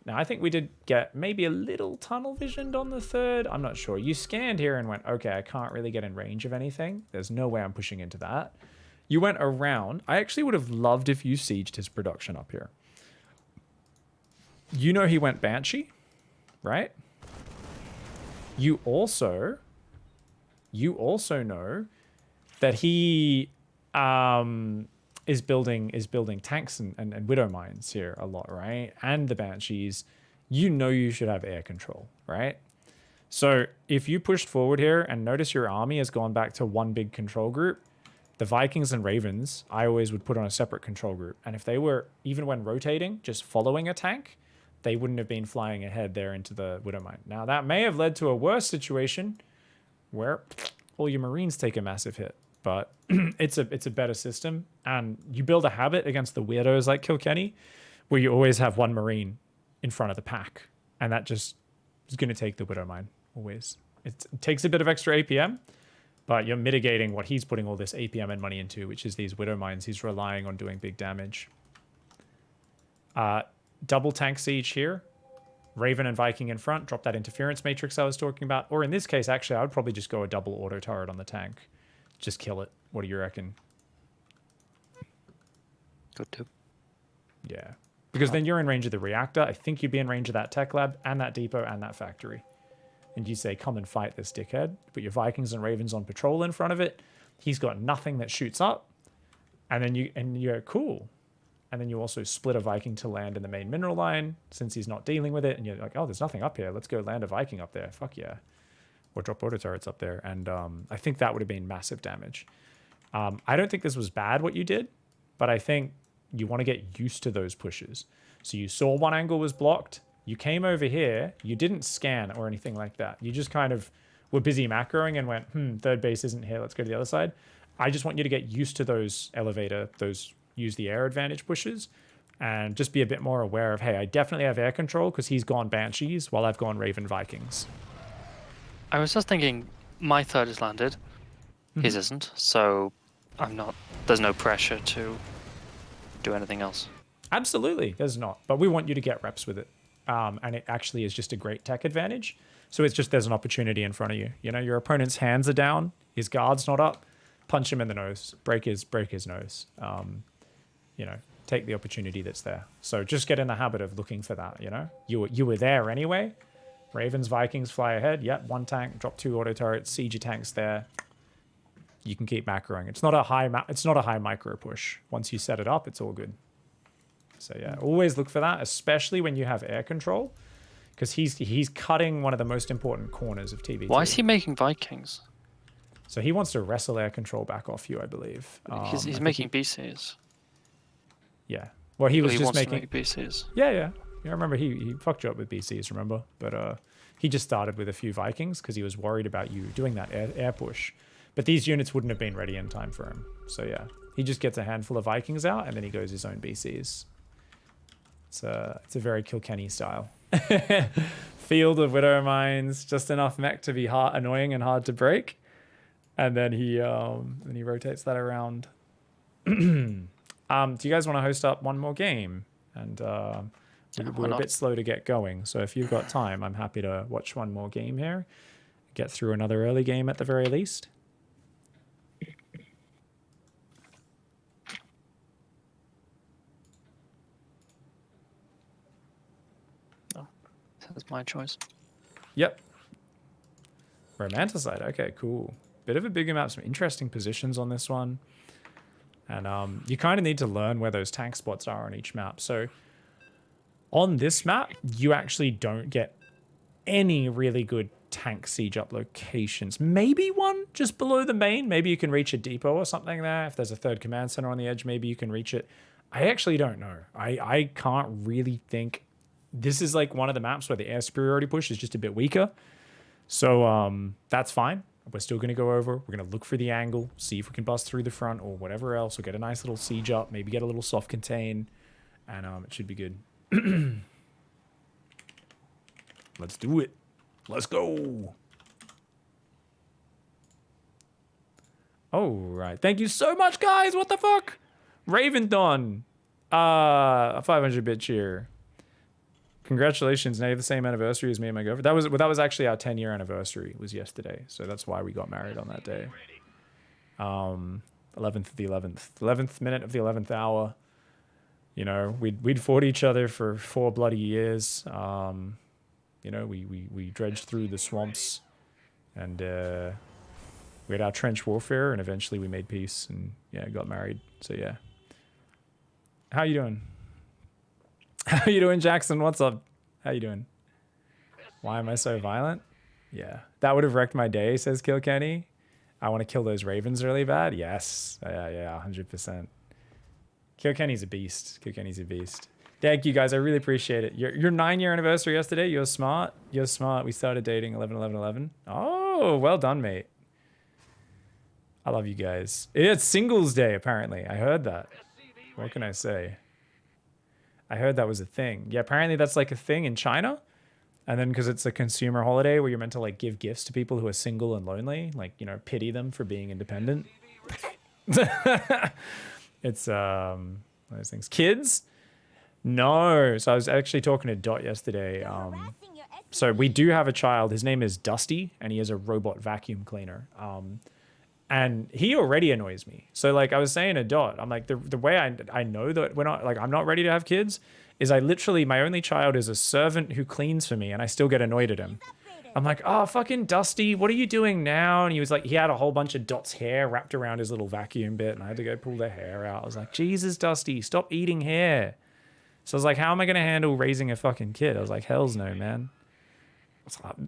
Now, I think we did get maybe a little tunnel visioned on the third. I'm not sure. You scanned here and went, okay, I can't really get in range of anything. There's no way I'm pushing into that. You went around. I actually would have loved if you sieged his production up here. You know he went Banshee, right? You also know that he is building tanks and widow mines here a lot, right? And the Banshees. You know you should have air control, right? So if you pushed forward here and notice your army has gone back to one big control group, the Vikings and Ravens, I always would put on a separate control group. And if they were, even when rotating, just following a tank, they wouldn't have been flying ahead there into the widow mine. Now, that may have led to a worse situation where all your Marines take a massive hit. But it's a better system, and you build a habit against the weirdos like Kilkenny, where you always have one Marine in front of the pack, and that just is going to take the widow mine always. It takes a bit of extra APM, but you're mitigating what he's putting all this APM and money into, which is these Widow Mines. He's relying on doing big damage. Double tank siege here. Raven and Viking in front. Drop that interference matrix I was talking about. Or in this case, actually, I would probably just go a double auto turret on the tank. Just kill it. What do you reckon? Good too. Yeah. Because then you're in range of the reactor. I think you'd be in range of that tech lab and that depot and that factory. And you say, come and fight this dickhead. Put your Vikings and Ravens on patrol in front of it. He's got nothing that shoots up. And then you go, cool. And then you also split a Viking to land in the main mineral line since he's not dealing with it. And you're like, oh, there's nothing up here. Let's go land a Viking up there. Fuck yeah. Or drop auto turrets up there. And I think that would have been massive damage. I don't think this was bad what you did, but I think you want to get used to those pushes. So you saw one angle was blocked. You came over here. You didn't scan or anything like that. You just kind of were busy macroing and went, third base isn't here. Let's go to the other side. I just want you to get used to those elevator, those use the air advantage pushes, and just be a bit more aware of, hey, I definitely have air control because he's gone Banshees while I've gone Raven Vikings. I was just thinking, my third is landed. His isn't, so there's no pressure to do anything else. Absolutely, there's not. But we want you to get reps with it. And it actually is just a great tech advantage. So it's just there's an opportunity in front of you. You know, your opponent's hands are down, his guard's not up, punch him in the nose, break his nose. You know, take the opportunity that's there. So just get in the habit of looking for that, you know? You were there anyway. Ravens, Vikings fly ahead. Yep, one tank, drop 2 auto turrets, siege your tanks there. You can keep macroing. It's not a high micro push. Once you set it up, it's all good. So yeah, always look for that, especially when you have air control, because he's cutting one of the most important corners of TvT. Why is he making Vikings? So he wants to wrestle air control back off you, I believe. He's making BCs. Yeah. Well, he was He just wants to making. make BCs. Yeah. I remember he fucked you up with BCs, remember? But he just started with a few Vikings because he was worried about you doing that air push. But these units wouldn't have been ready in time for him. So yeah, he just gets a handful of Vikings out and then he goes his own BCs. It's a very Kilkenny style. Field of Widow Mines, just enough mech to be annoying and hard to break. And then he rotates that around. Do you guys want to host up one more game? And we're a bit slow to get going. So if you've got time, I'm happy to watch one more game here. Get through another early game at the very least. That's my choice. Yep. Romanticide. Okay, cool. Bit of a bigger map. Some interesting positions on this one. And you kind of need to learn where those tank spots are on each map. So on this map, you actually don't get any really good tank siege up locations. Maybe one just below the main. Maybe you can reach a depot or something there. If there's a third command center on the edge, maybe you can reach it. I actually don't know. I can't really think. This is like one of the maps where the air superiority push is just a bit weaker. So that's fine. We're still going to go over. We're going to look for the angle, see if we can bust through the front or whatever else, or get a nice little siege up, maybe get a little soft contain, and it should be good. Let's do it. Let's go. All right. Thank you so much, guys. What the fuck? Raven Dawn. A 500-bit cheer. Congratulations. Now you have the same anniversary as me and my girlfriend. That was actually our 10-year anniversary. Was yesterday. So that's why we got married on that day. 11th of the 11th. 11th minute of the 11th hour. You know, we'd fought each other for 4 bloody years. You know, we dredged through the swamps, and we had our trench warfare, and eventually we made peace, and yeah, got married. So yeah. How you doing? How you doing, Jackson? What's up? How you doing? Why am I so violent? Yeah, that would have wrecked my day, says Kilkenny. I want to kill those ravens really bad. Yes, yeah, 100%. Kilkenny's a beast. Kilkenny's a beast. Thank you guys. I really appreciate it. Your 9-year anniversary yesterday. You're smart. You're smart. We started dating 11/11/11. Oh, well done, mate. I love you guys. It's Singles Day, apparently. I heard that. What can I say? I heard that was a thing. Yeah, apparently that's like a thing in China. And then because it's a consumer holiday where you're meant to like give gifts to people who are single and lonely, like, you know, pity them for being independent. It's those things. Kids? No. So I was actually talking to Dot yesterday. Harassing your So we do have a child. His name is Dusty, and he is a robot vacuum cleaner. And he already annoys me. So like I was saying to Dot, I'm like, the way I know that we're not, like, I'm not ready to have kids is I literally, my only child is a servant who cleans for me, and I still get annoyed at him. I'm like, oh, fucking Dusty, what are you doing now? And he was like, he had a whole bunch of Dot's hair wrapped around his little vacuum bit, and I had to go pull the hair out. I was like, Jesus, Dusty, stop eating hair. So I was like, how am I going to handle raising a fucking kid? I was like, hell's no, man.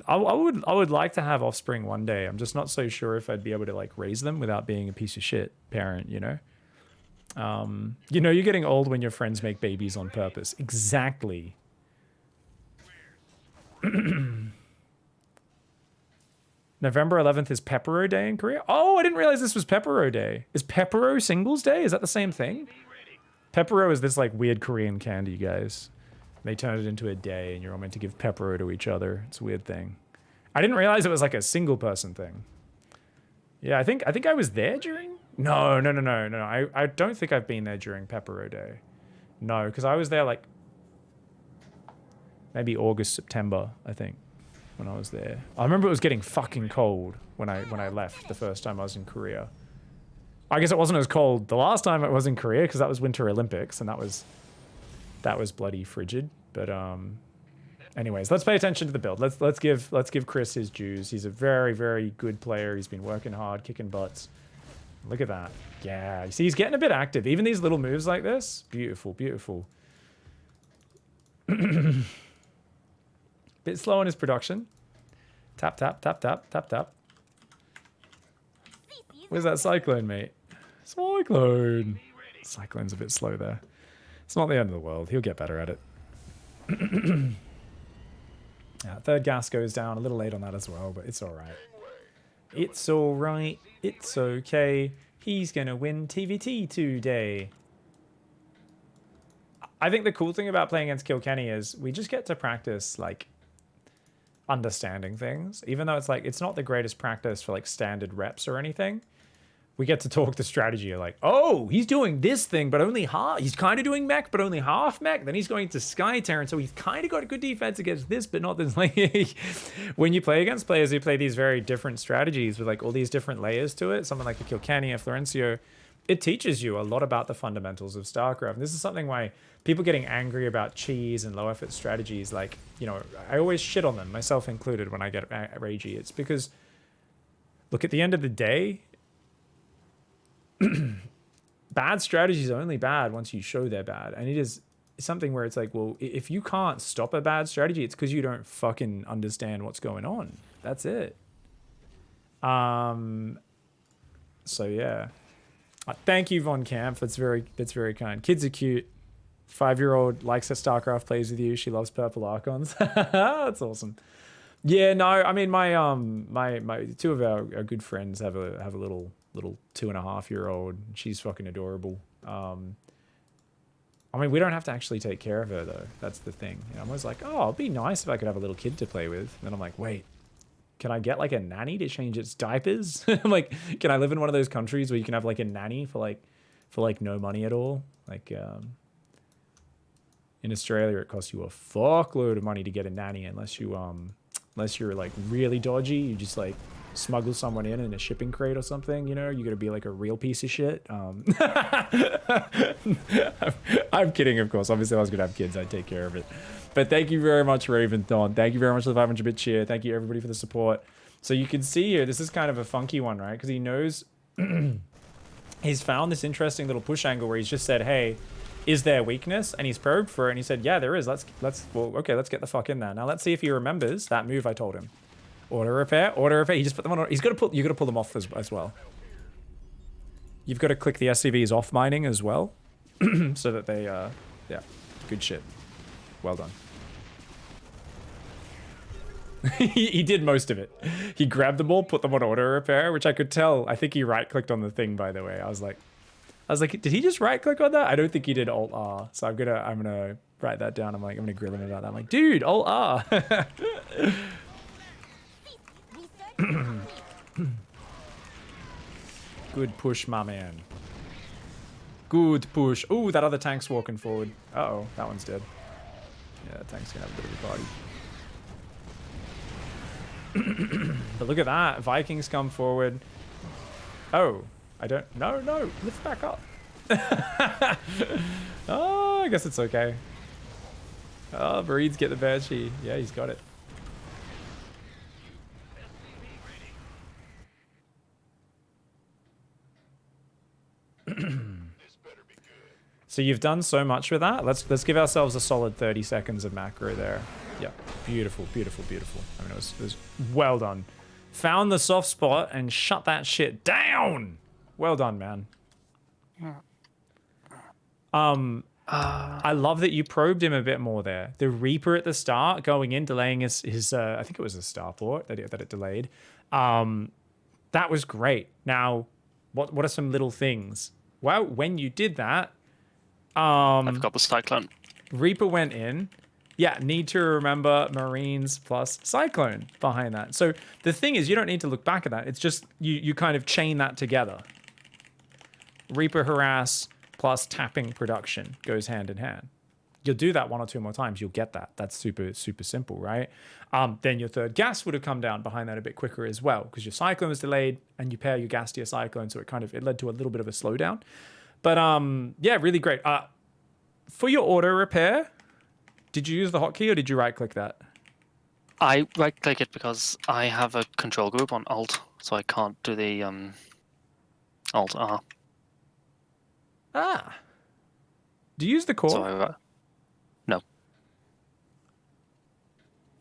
I would like to have offspring one day. I'm just not so sure if I'd be able to like raise them without being a piece of shit parent, you know? You know, you're getting old when your friends make babies on purpose. Exactly. November 11th is Pepero Day in Korea. Oh, I didn't realize this was Pepero Day. Is Pepero Singles Day? Is that the same thing? Pepero is this like weird Korean candy, guys. They turn it into a day, and you're all meant to give Pepero to each other. It's a weird thing. I didn't realize it was like a single person thing. Yeah, I think I was there during. No. I don't think I've been there during Pepero Day. No, because I was there like maybe August, September, I think, when I was there. I remember it was getting fucking cold when I left the first time I was in Korea. I guess it wasn't as cold the last time I was in Korea because that was Winter Olympics, and that was bloody frigid. But anyways, let's pay attention to the build. Let's give Chris his dues. He's a very, very good player. He's been working hard, kicking butts. Look at that. Yeah, you see, he's getting a bit active. Even these little moves like this, beautiful, beautiful. Bit slow in his production. Tap, tap, tap, tap, tap, tap. Where's that Cyclone, mate? Cyclone. Cyclone's a bit slow there. It's not the end of the world. He'll get better at it. Yeah, third gas goes down. A little late on that as well, but it's all right. It's all right. It's okay. He's going to win TvT today. I think the cool thing about playing against Kilkenny is we just get to practice, like, understanding things. Even though it's, like, it's not the greatest practice for, like, standard reps or anything. We get to talk the strategy. Like, oh, he's doing this thing, but only half. He's kind of doing mech, but only half mech. Then he's going to Sky Terran, so he's kind of got a good defense against this, but not this. Like, when you play against players who play these very different strategies with like all these different layers to it, someone like a Kilkenny, a Florencio, it teaches you a lot about the fundamentals of StarCraft. And this is something why people getting angry about cheese and low effort strategies, like, you know, I always shit on them, myself included, when I get ragey. It's because, look, at the end of the day, bad strategies are only bad once you show they're bad. And it is something where it's like, well, if you can't stop a bad strategy, it's because you don't fucking understand what's going on. That's it. So yeah. Thank you, Von Camp. That's very kind. Kids are cute. 5-year-old likes her StarCraft, plays with you. She loves purple Archons. That's awesome. Yeah, no, I mean, my two of our good friends have a little 2.5-year-old. She's fucking adorable. I mean, we don't have to actually take care of her though. That's the thing. You know, I'm always like, oh, it'd be nice if I could have a little kid to play with. And then I'm like, wait, can I get like a nanny to change its diapers? I'm like, can I live in one of those countries where you can have like a nanny for no money at all? Like, in Australia, it costs you a fuckload of money to get a nanny unless you're like really dodgy. You just like smuggle someone in a shipping crate or something, you know, you gotta be like a real piece of shit. I'm kidding, of course. Obviously, if I was gonna have kids, I'd take care of it. But thank you very much, Raven Thorn. Thank you very much for the 500-bit cheer. Thank you, everybody, for the support. So you can see here, this is kind of a funky one, right? Because he knows he's found this interesting little push angle where he's just said, hey, is there weakness? And he's probed for it, and he said, yeah, there is. Let's get the fuck in there. Now let's see if he remembers that move I told him. Auto repair. He just put them on. You got to pull them off as well. You've got to click the SCVs off mining as well, so that they, yeah, good shit. Well done. He did most of it. He grabbed them all, put them on auto repair, which I could tell. I think he right clicked on the thing, by the way. I was like, I was like, did he just right click on that? I don't think he did Alt R. So I'm gonna write that down. I'm gonna grill him about that. I'm like, dude, Alt R. Good push, my man. Good push. Ooh, that other tank's walking forward. Uh-oh, that one's dead. Yeah, that tank's gonna have a bit of a party. But look at that. Vikings come forward. Oh, I don't... No, lift back up. Oh, I guess it's okay. Oh, Breeds get the Banshee. Yeah, he's got it. So you've done so much with that. Let's give ourselves a solid 30 seconds of macro there. Yeah, beautiful, beautiful, beautiful. I mean, it was well done. Found the soft spot and shut that shit down. Well done, man. I love that you probed him a bit more there. The Reaper at the start going in, delaying his I think it was a starport that it delayed. That was great. Now, what are some little things? Well, when you did that, I've got the Cyclone. Reaper went in. Yeah, need to remember Marines plus Cyclone behind that. So the thing is, you don't need to look back at that. It's just you kind of chain that together. Reaper harass plus tapping production goes hand in hand. You'll do that one or two more times. You'll get that. That's super, super simple, right? Then your third gas would have come down behind that a bit quicker as well because your Cyclone was delayed and you pair your gas to your Cyclone. So it led to a little bit of a slowdown. But yeah, really great. For your auto repair, did you use the hotkey or did you right click that? I right click it because I have a control group on Alt, so I can't do the Alt R. Ah. Do you use the core? So no.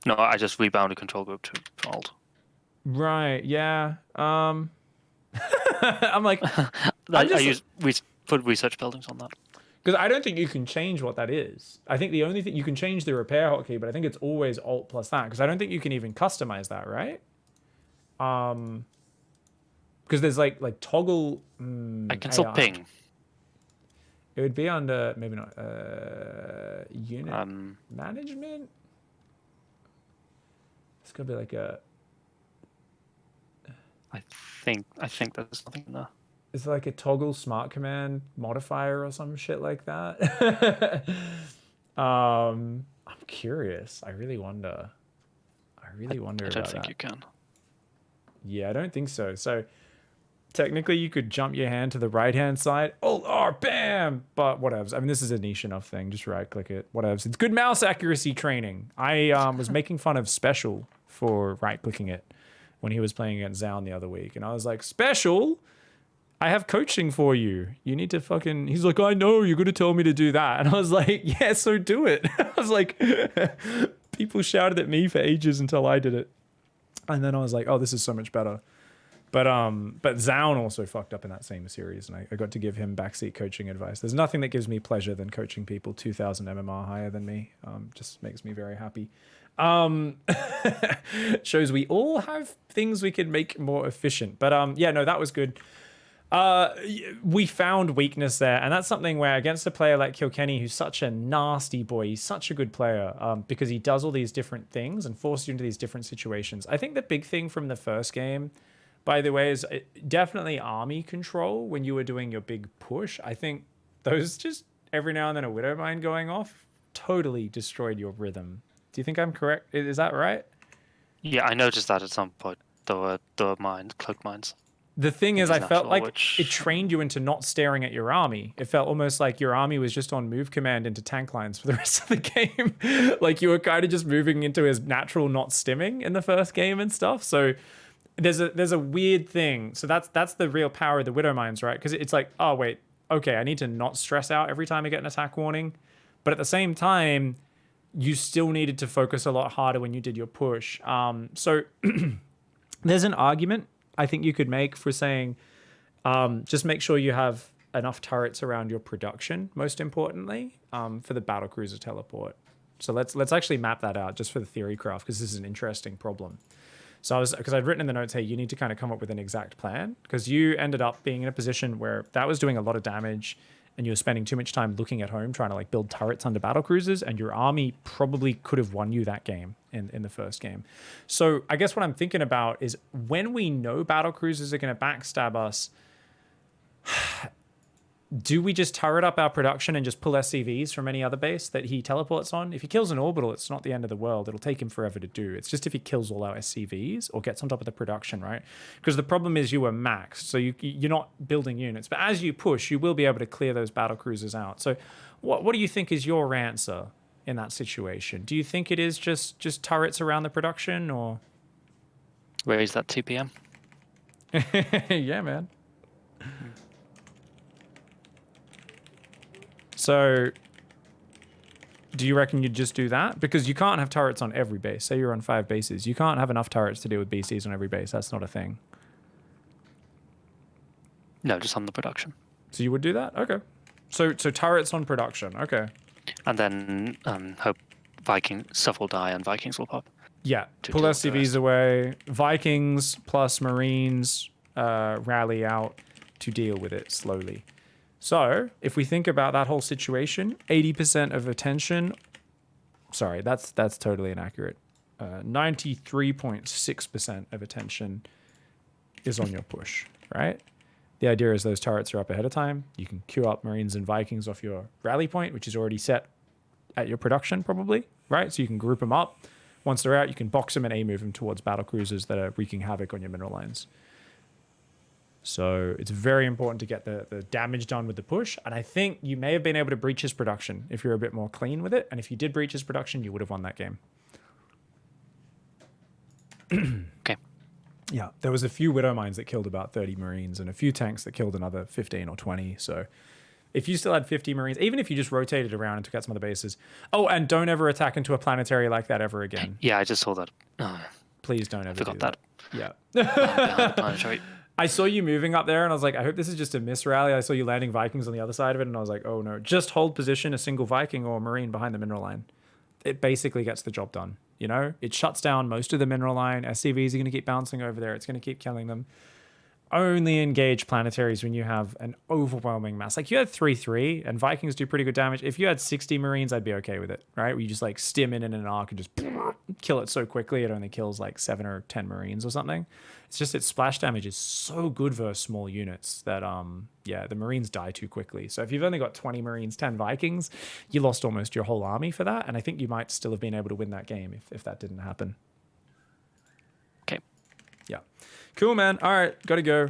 No, I just rebound a control group to Alt. Right, yeah. I'm like... I put research buildings on that. Because I don't think you can change what that is. I think the only thing... You can change the repair hotkey, but I think it's always Alt plus that. Because I don't think you can even customize that, right? Because there's like toggle... I can still AI. ping. It would be under... Maybe not. Unit management? It's going to be like a... I think there's nothing in there. It's like a toggle smart command modifier or some shit like that. I'm curious. I really wonder. I don't think you can. Yeah, I don't think so. So technically you could jump your hand to the right hand side. Alt R, bam! But whatevs. I mean, this is a niche enough thing. Just right click it. Whatevs. It's good mouse accuracy training. I was making fun of Special for right clicking it when he was playing against Zaun the other week. And I was like, Special? I have coaching for you. You need to fucking... He's like, I know, you're going to tell me to do that. And I was like, yeah, so do it. I was like, people shouted at me for ages until I did it. And then I was like, oh, this is so much better. But Zaun also fucked up in that same series. And I got to give him backseat coaching advice. There's nothing that gives me pleasure than coaching people 2,000 MMR higher than me. Just makes me very happy. Shows we all have things we can make more efficient. But yeah, no, that was good. We found weakness there, and that's something where against a player like Kilkenny, who's such a nasty boy, he's such a good player because he does all these different things and forces you into these different situations. I think the big thing from the first game, by the way, is definitely army control when you were doing your big push. I think those just every now and then a Widow Mine going off totally destroyed your rhythm. Do you think I'm correct? Is that right? Yeah, I noticed that at some point. There were cloak mines. The thing is, I felt like which... it trained you into not staring at your army. It felt almost like your army was just on move command into tank lines for the rest of the game. Like you were kind of just moving into his natural not stimming in the first game and stuff. So there's a weird thing. So that's the real power of the Widow Mines, right? Because it's like, oh, wait, okay, I need to not stress out every time I get an attack warning. But at the same time, you still needed to focus a lot harder when you did your push. So there's an argument I think you could make for saying just make sure you have enough turrets around your production, most importantly, for the battlecruiser teleport. So let's actually map that out just for the theory craft because this is an interesting problem. So because I'd written in the notes, hey, you need to kind of come up with an exact plan, because you ended up being in a position where that was doing a lot of damage and you were spending too much time looking at home trying to like build turrets under battle cruisers, and your army probably could have won you that game in the first game. So I guess what I'm thinking about is, when we know battle cruisers are going to backstab us, do we just turret up our production and just pull SCVs from any other base that he teleports on? If he kills an orbital, it's not the end of the world. It'll take him forever to do. It's just if he kills all our SCVs or gets on top of the production, right? Because the problem is you were maxed, so you're not building units. But as you push, you will be able to clear those battle cruisers out. So what do you think is your answer in that situation? Do you think it is just turrets around the production, or? Raise that 2 p.m. Yeah, man. So, do you reckon you'd just do that? Because you can't have turrets on every base. Say you're on 5 bases. You can't have enough turrets to deal with BCs on every base. That's not a thing. No, just on the production. So you would do that? Okay. So turrets on production. Okay. And then hope stuff will die and Vikings will pop. Yeah. To Pull deal with the SCVs rest. away. Vikings plus Marines rally out to deal with it slowly. So, if we think about that whole situation, 80% of attention... Sorry, that's totally inaccurate. 93.6% of attention is on your push, right? The idea is those turrets are up ahead of time. You can queue up Marines and Vikings off your rally point, which is already set at your production, probably, right? So you can group them up. Once they're out, you can box them and A-move them towards battle cruisers that are wreaking havoc on your mineral lines. So it's very important to get the damage done with the push. And I think you may have been able to breach his production if you're a bit more clean with it. And if you did breach his production, you would have won that game. Okay. Yeah, there was a few Widow Mines that killed about 30 Marines and a few tanks that killed another 15 or 20. So if you still had 50 Marines, even if you just rotated around and took out some of the bases. Oh, and don't ever attack into a planetary like that ever again. Yeah, I just saw that. Oh, Please don't ever forgot do that. Yeah. Behind the planetary. I saw you moving up there and I was like, I hope this is just a miss rally. I saw you landing Vikings on the other side of it and I was like, oh no, just hold position, a single Viking or Marine behind the mineral line. It basically gets the job done. You know, it shuts down most of the mineral line. SCVs are going to keep bouncing over there. It's going to keep killing them. Only engage planetaries when you have an overwhelming mass. Like you had 3-3 and Vikings do pretty good damage. If you had 60 Marines, I'd be okay with it, right? Where you just like stim in an arc and just kill it so quickly it only kills like 7 or 10 Marines or something. It's just its splash damage is so good versus small units that yeah, the Marines die too quickly. So if you've only got 20 Marines, 10 Vikings, you lost almost your whole army for that. And I think you might still have been able to win that game if that didn't happen. Okay. Yeah. Cool, man. All right, gotta go.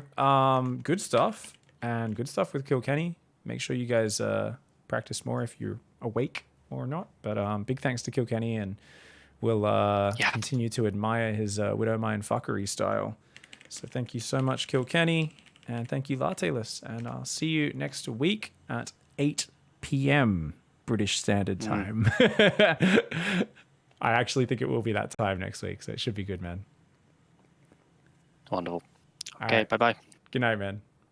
Good stuff. And good stuff with Kilkenny. Make sure you guys practice more if you're awake or not. But big thanks to Kilkenny, and we'll continue to admire his Widowmine fuckery style. So thank you so much, Kilkenny, and thank you, Latteless. And I'll see you next week at 8 p.m. British Standard Time. I actually think it will be that time next week, so it should be good, man. Wonderful. All Okay, right. bye-bye. Good night, man.